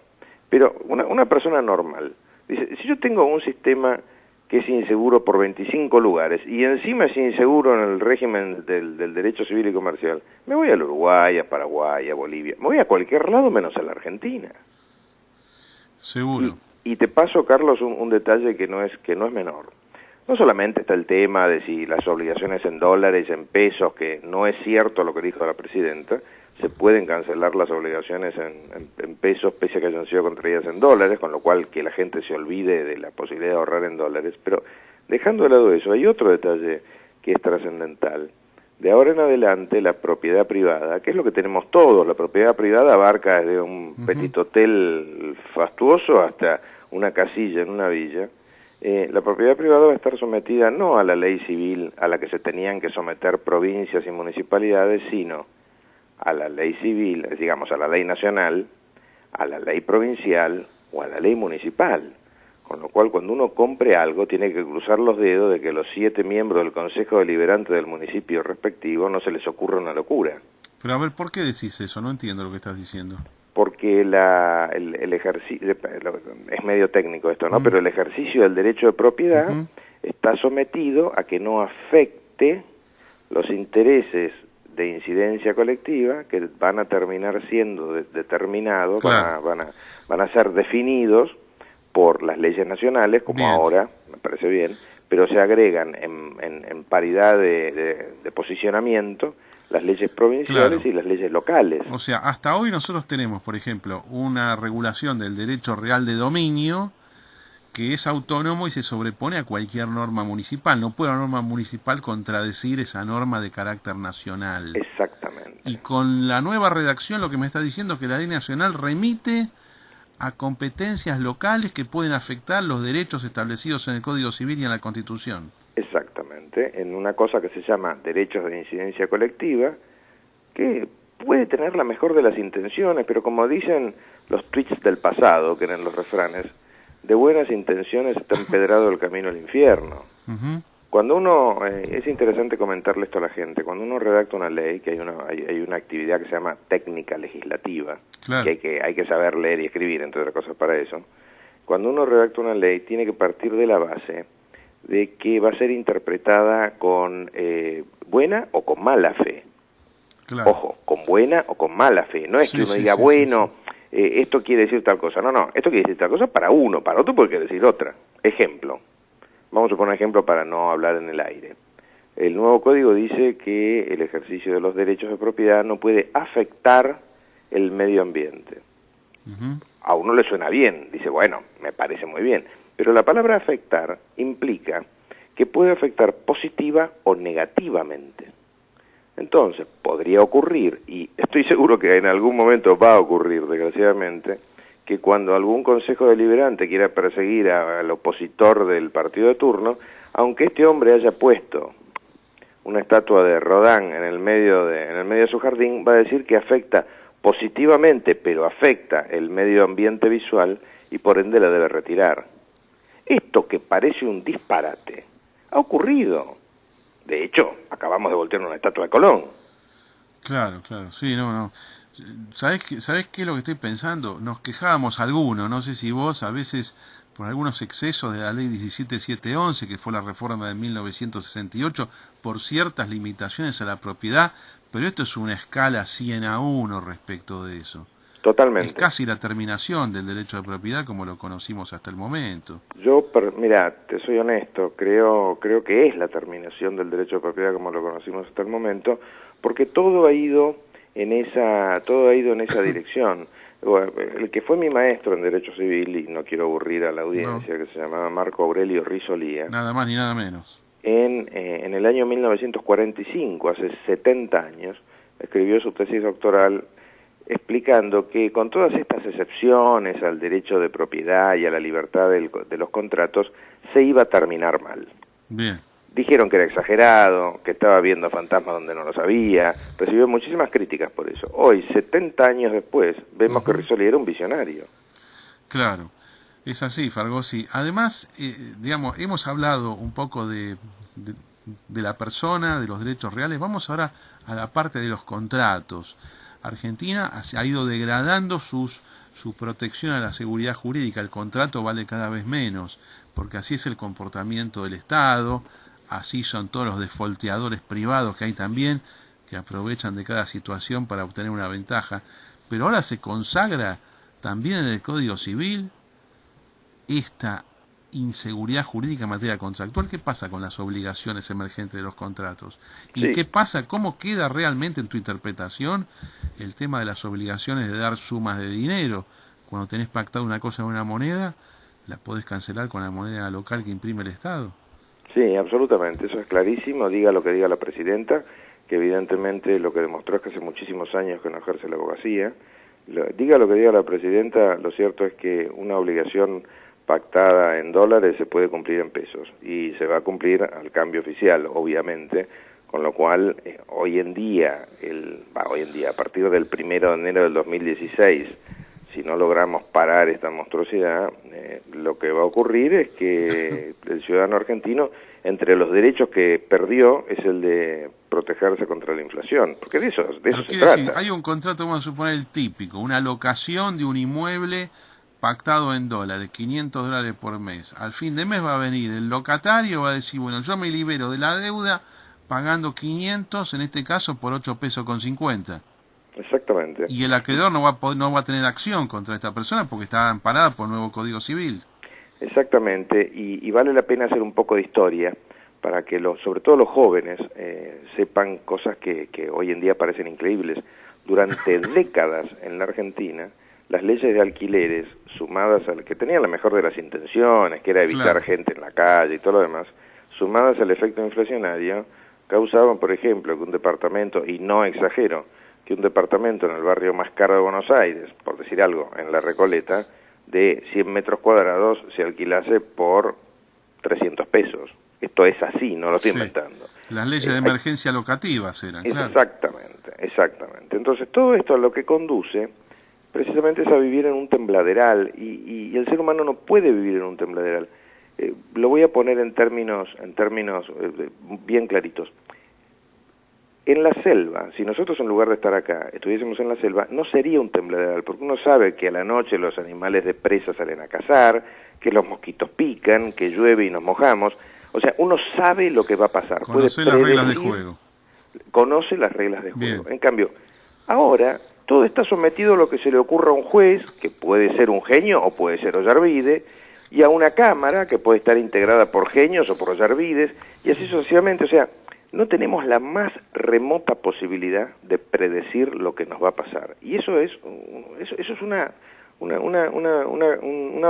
Pero una persona normal dice, si yo tengo un sistema que es inseguro por 25 lugares y encima es inseguro en el régimen del derecho civil y comercial, me voy al Uruguay, a Paraguay, a Bolivia, me voy a cualquier lado menos a la Argentina. Seguro. Y te paso, Carlos, un detalle que no es menor. No solamente está el tema de si las obligaciones en dólares, en pesos, que no es cierto lo que dijo la presidenta, se pueden cancelar las obligaciones en pesos pese a que hayan sido contraídas en dólares, con lo cual que la gente se olvide de la posibilidad de ahorrar en dólares. Pero dejando de lado eso, hay otro detalle que es trascendental. De ahora en adelante, la propiedad privada, que es lo que tenemos todos, la propiedad privada abarca desde un petit hotel fastuoso hasta una casilla en una villa. La propiedad privada va a estar sometida no a la ley civil a la que se tenían que someter provincias y municipalidades, sino a la ley civil, digamos a la ley nacional, a la ley provincial o a la ley municipal. Con lo cual, cuando uno compre algo, tiene que cruzar los dedos de que los 7 miembros del Consejo Deliberante del municipio respectivo no se les ocurra una locura. Pero a ver, ¿por qué decís eso? No entiendo lo que estás diciendo. Porque el ejercicio, es medio técnico esto, ¿no? Pero el ejercicio del derecho de propiedad está sometido a que no afecte los intereses de incidencia colectiva que van a terminar siendo determinados, van a ser definidos por las leyes nacionales, como ahora, me parece bien, pero se agregan en paridad de posicionamiento las leyes provinciales y las leyes locales. O sea, hasta hoy nosotros tenemos, por ejemplo, una regulación del derecho real de dominio que es autónomo y se sobrepone a cualquier norma municipal. No puede la norma municipal contradecir esa norma de carácter nacional. Exactamente. Y con la nueva redacción lo que me está diciendo es que la ley nacional remite a competencias locales que pueden afectar los derechos establecidos en el Código Civil y en la Constitución. Exactamente, en una cosa que se llama derechos de incidencia colectiva, que puede tener la mejor de las intenciones, pero como dicen los tweets del pasado, que eran los refranes, de buenas intenciones está empedrado el camino al infierno. Cuando uno, es interesante comentarle esto a la gente, cuando uno redacta una ley, que hay una actividad que se llama técnica legislativa, claro, que hay que saber leer y escribir, entre otras cosas, para eso. Cuando uno redacta una ley, tiene que partir de la base de que va a ser interpretada con buena o con mala fe. Claro. Ojo, con buena o con mala fe. No es que uno diga, bueno, esto quiere decir tal cosa. No, esto quiere decir tal cosa para uno, para otro puede decir otra. Ejemplo. Vamos a poner un ejemplo para no hablar en el aire. El nuevo código dice que el ejercicio de los derechos de propiedad no puede afectar el medio ambiente. A uno le suena bien, dice, bueno, me parece muy bien. Pero la palabra afectar implica que puede afectar positiva o negativamente. Entonces, podría ocurrir, y estoy seguro que en algún momento va a ocurrir, desgraciadamente, que cuando algún consejo deliberante quiera perseguir al opositor del partido de turno, aunque este hombre haya puesto una estatua de Rodin en el medio de su jardín, va a decir que afecta positivamente, pero afecta el medio ambiente visual y por ende la debe retirar. Esto que parece un disparate ha ocurrido. De hecho, acabamos de voltear una estatua de Colón. Claro, sí, no. ¿Sabés qué es lo que estoy pensando? Nos quejábamos algunos, no sé si vos, a veces por algunos excesos de la ley 17711, que fue la reforma de 1968, por ciertas limitaciones a la propiedad, pero esto es una escala 100-1 respecto de eso. Totalmente. Es casi la terminación del derecho de propiedad como lo conocimos hasta el momento. Mira, te soy honesto, creo que es la terminación del derecho de propiedad como lo conocimos hasta el momento, porque todo ha ido en esa dirección. El que fue mi maestro en Derecho Civil, y no quiero aburrir a la audiencia, que se llamaba Marco Aurelio Risolía. Nada más ni nada menos. En el año 1945, hace 70 años, escribió su tesis doctoral explicando que con todas estas excepciones al derecho de propiedad y a la libertad de los contratos, se iba a terminar mal. Bien. Dijeron que era exagerado, que estaba viendo fantasmas donde no los había, recibió muchísimas críticas por eso. Hoy, 70 años después, vemos que Risolí era un visionario. Claro, es así, Fargosi. Además, hemos hablado un poco de la persona, de los derechos reales. Vamos ahora a la parte de los contratos. Argentina ha ido degradando su protección a la seguridad jurídica. El contrato vale cada vez menos, porque así es el comportamiento del Estado. Así son todos los defolteadores privados que hay también, que aprovechan de cada situación para obtener una ventaja. Pero ahora se consagra también en el Código Civil esta inseguridad jurídica en materia contractual. ¿Qué pasa con las obligaciones emergentes de los contratos? ¿Y qué pasa, cómo queda realmente en tu interpretación el tema de las obligaciones de dar sumas de dinero? Cuando tenés pactado una cosa en una moneda, ¿la podés cancelar con la moneda local que imprime el Estado? Sí, absolutamente, eso es clarísimo, diga lo que diga la presidenta, que evidentemente lo que demostró es que hace muchísimos años que no ejerce la abogacía. Diga lo que diga la presidenta, lo cierto es que una obligación pactada en dólares se puede cumplir en pesos y se va a cumplir al cambio oficial, obviamente, con lo cual hoy en día, a partir del 1 de enero del 2016, si no logramos parar esta monstruosidad, lo que va a ocurrir es que el ciudadano argentino, entre los derechos que perdió, es el de protegerse contra la inflación, porque de eso se trata. Decir, hay un contrato, vamos a suponer el típico, una locación de un inmueble pactado en dólares, $500 por mes. Al fin de mes va a venir el locatario, va a decir, bueno, yo me libero de la deuda pagando 500, en este caso por 8 pesos con 50. Exactamente. Y el acreedor no va a tener acción contra esta persona porque está amparada por el nuevo Código Civil. Exactamente, y vale la pena hacer un poco de historia para que sobre todo los jóvenes sepan cosas que hoy en día parecen increíbles. Durante décadas en la Argentina, las leyes de alquileres, sumadas al que tenían la mejor de las intenciones, que era evitar gente en la calle y todo lo demás, sumadas al efecto inflacionario, causaban, por ejemplo, que un departamento, y no exagero, que un departamento en el barrio más caro de Buenos Aires, por decir algo, en La Recoleta, de 100 metros cuadrados se alquilase por 300 pesos. Esto es así, no lo estoy inventando. Las leyes de emergencia locativas eran, claro. Exactamente. Entonces, todo esto a lo que conduce precisamente es a vivir en un tembladeral, y el ser humano no puede vivir en un tembladeral. Lo voy a poner en términos bien claritos. En la selva, si nosotros en lugar de estar acá estuviésemos en la selva, no sería un tembladeral, porque uno sabe que a la noche los animales de presa salen a cazar, que los mosquitos pican, que llueve y nos mojamos. O sea, uno sabe lo que va a pasar. Conoce las reglas de juego. Conoce las reglas de juego. Bien. En cambio, ahora todo está sometido a lo que se le ocurra a un juez, que puede ser un genio o puede ser Ollarvide, y a una cámara que puede estar integrada por genios o por Ollarvides, y así sucesivamente. O sea, no tenemos la más remota posibilidad de predecir lo que nos va a pasar. Y eso es una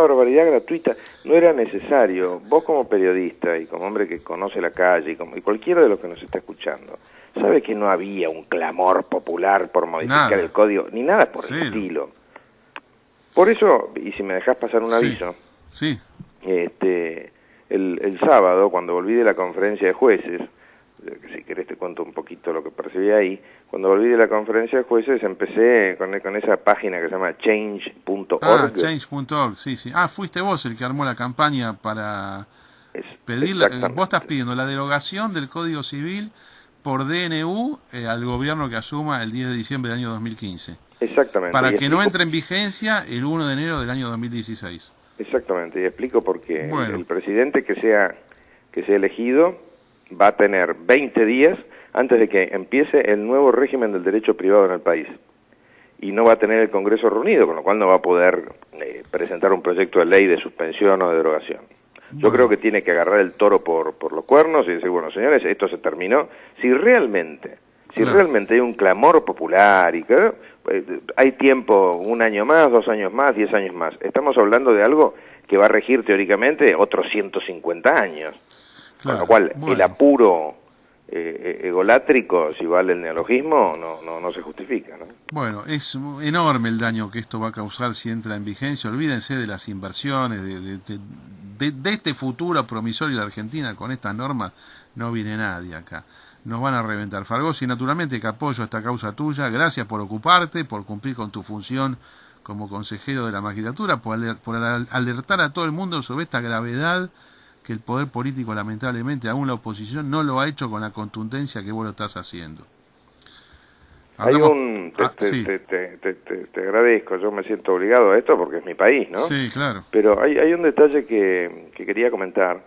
barbaridad gratuita. No era necesario. Vos como periodista y como hombre que conoce la calle y cualquiera de los que nos está escuchando, sabe que no había un clamor popular por modificar el código, ni nada por el estilo. Por eso, y si me dejás pasar un aviso, el sábado, cuando volví de la conferencia de jueces, que si querés te cuento un poquito lo que percibí ahí, cuando volví de la conferencia de jueces empecé con esa página que se llama change.org. Change.org, sí. Fuiste vos el que armó la campaña para pedir, vos estás pidiendo la derogación del Código Civil por DNU al gobierno que asuma el 10 de diciembre del año 2015. Exactamente. Para que no entre en vigencia el 1 de enero del año 2016. Exactamente, y explico por qué. El presidente que sea elegido va a tener 20 días antes de que empiece el nuevo régimen del derecho privado en el país. Y no va a tener el Congreso reunido, con lo cual no va a poder presentar un proyecto de ley de suspensión o de derogación. Yo creo que tiene que agarrar el toro por los cuernos y decir, bueno, señores, esto se terminó. Si realmente hay un clamor popular y que hay tiempo, 1 año más, 2 años más, 10 años más. Estamos hablando de algo que va a regir teóricamente otros 150 años. Con lo cual, el apuro egolátrico, si vale el neologismo, no se justifica, ¿no? Bueno, es enorme el daño que esto va a causar si entra en vigencia. Olvídense de las inversiones, de este futuro promisorio de Argentina. Con estas normas no viene nadie acá. Nos van a reventar. Fargosi, naturalmente que apoyo esta causa tuya. Gracias por ocuparte, por cumplir con tu función como consejero de la magistratura, por alertar a todo el mundo sobre esta gravedad que el poder político, lamentablemente, aún la oposición, no lo ha hecho con la contundencia que vos lo estás haciendo. Te agradezco, yo me siento obligado a esto porque es mi país, ¿no? Sí, claro. Pero hay un detalle que quería comentar,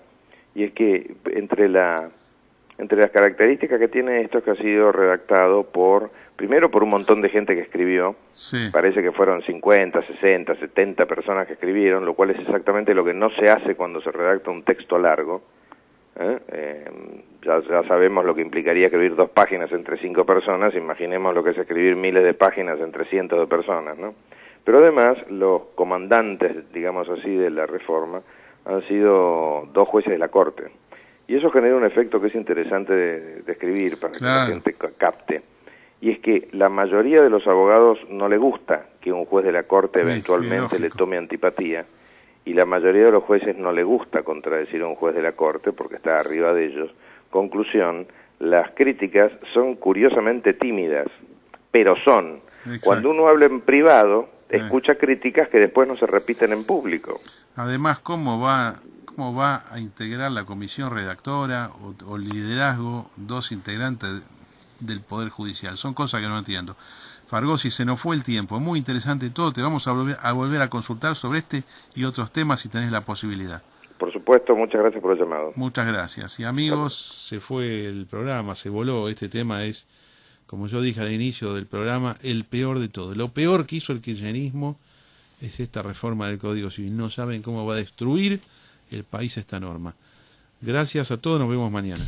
y es que entre las características que tiene esto es que ha sido redactado primero por un montón de gente que escribió. Parece que fueron 50, 60, 70 personas que escribieron, lo cual es exactamente lo que no se hace cuando se redacta un texto largo. Ya sabemos lo que implicaría escribir 2 páginas entre 5 personas, imaginemos lo que es escribir miles de páginas entre cientos de personas, ¿no? Pero además, los comandantes, digamos así, de la reforma han sido 2 jueces de la Corte. Y eso genera un efecto que es interesante de escribir para que la gente capte. Y es que la mayoría de los abogados no le gusta que un juez de la Corte eventualmente le tome antipatía, y la mayoría de los jueces no le gusta contradecir a un juez de la Corte porque está arriba de ellos. Conclusión, las críticas son curiosamente tímidas, pero son. Exacto. Cuando uno habla en privado, escucha críticas que después no se repiten en público. Además, ¿cómo va a integrar la comisión redactora o liderazgo 2 integrantes del Poder Judicial? Son cosas que no entiendo. Fargosi, se nos fue el tiempo. Muy interesante todo. Te vamos a volver a consultar sobre este y otros temas si tenés la posibilidad. Por supuesto, muchas gracias por el llamado. Muchas gracias. Y amigos, se fue el programa, se voló. Este tema es, como yo dije al inicio del programa, el peor de todo. Lo peor que hizo el kirchnerismo es esta reforma del Código Civil. No saben cómo va a destruir el país esta norma. Gracias a todos, nos vemos mañana.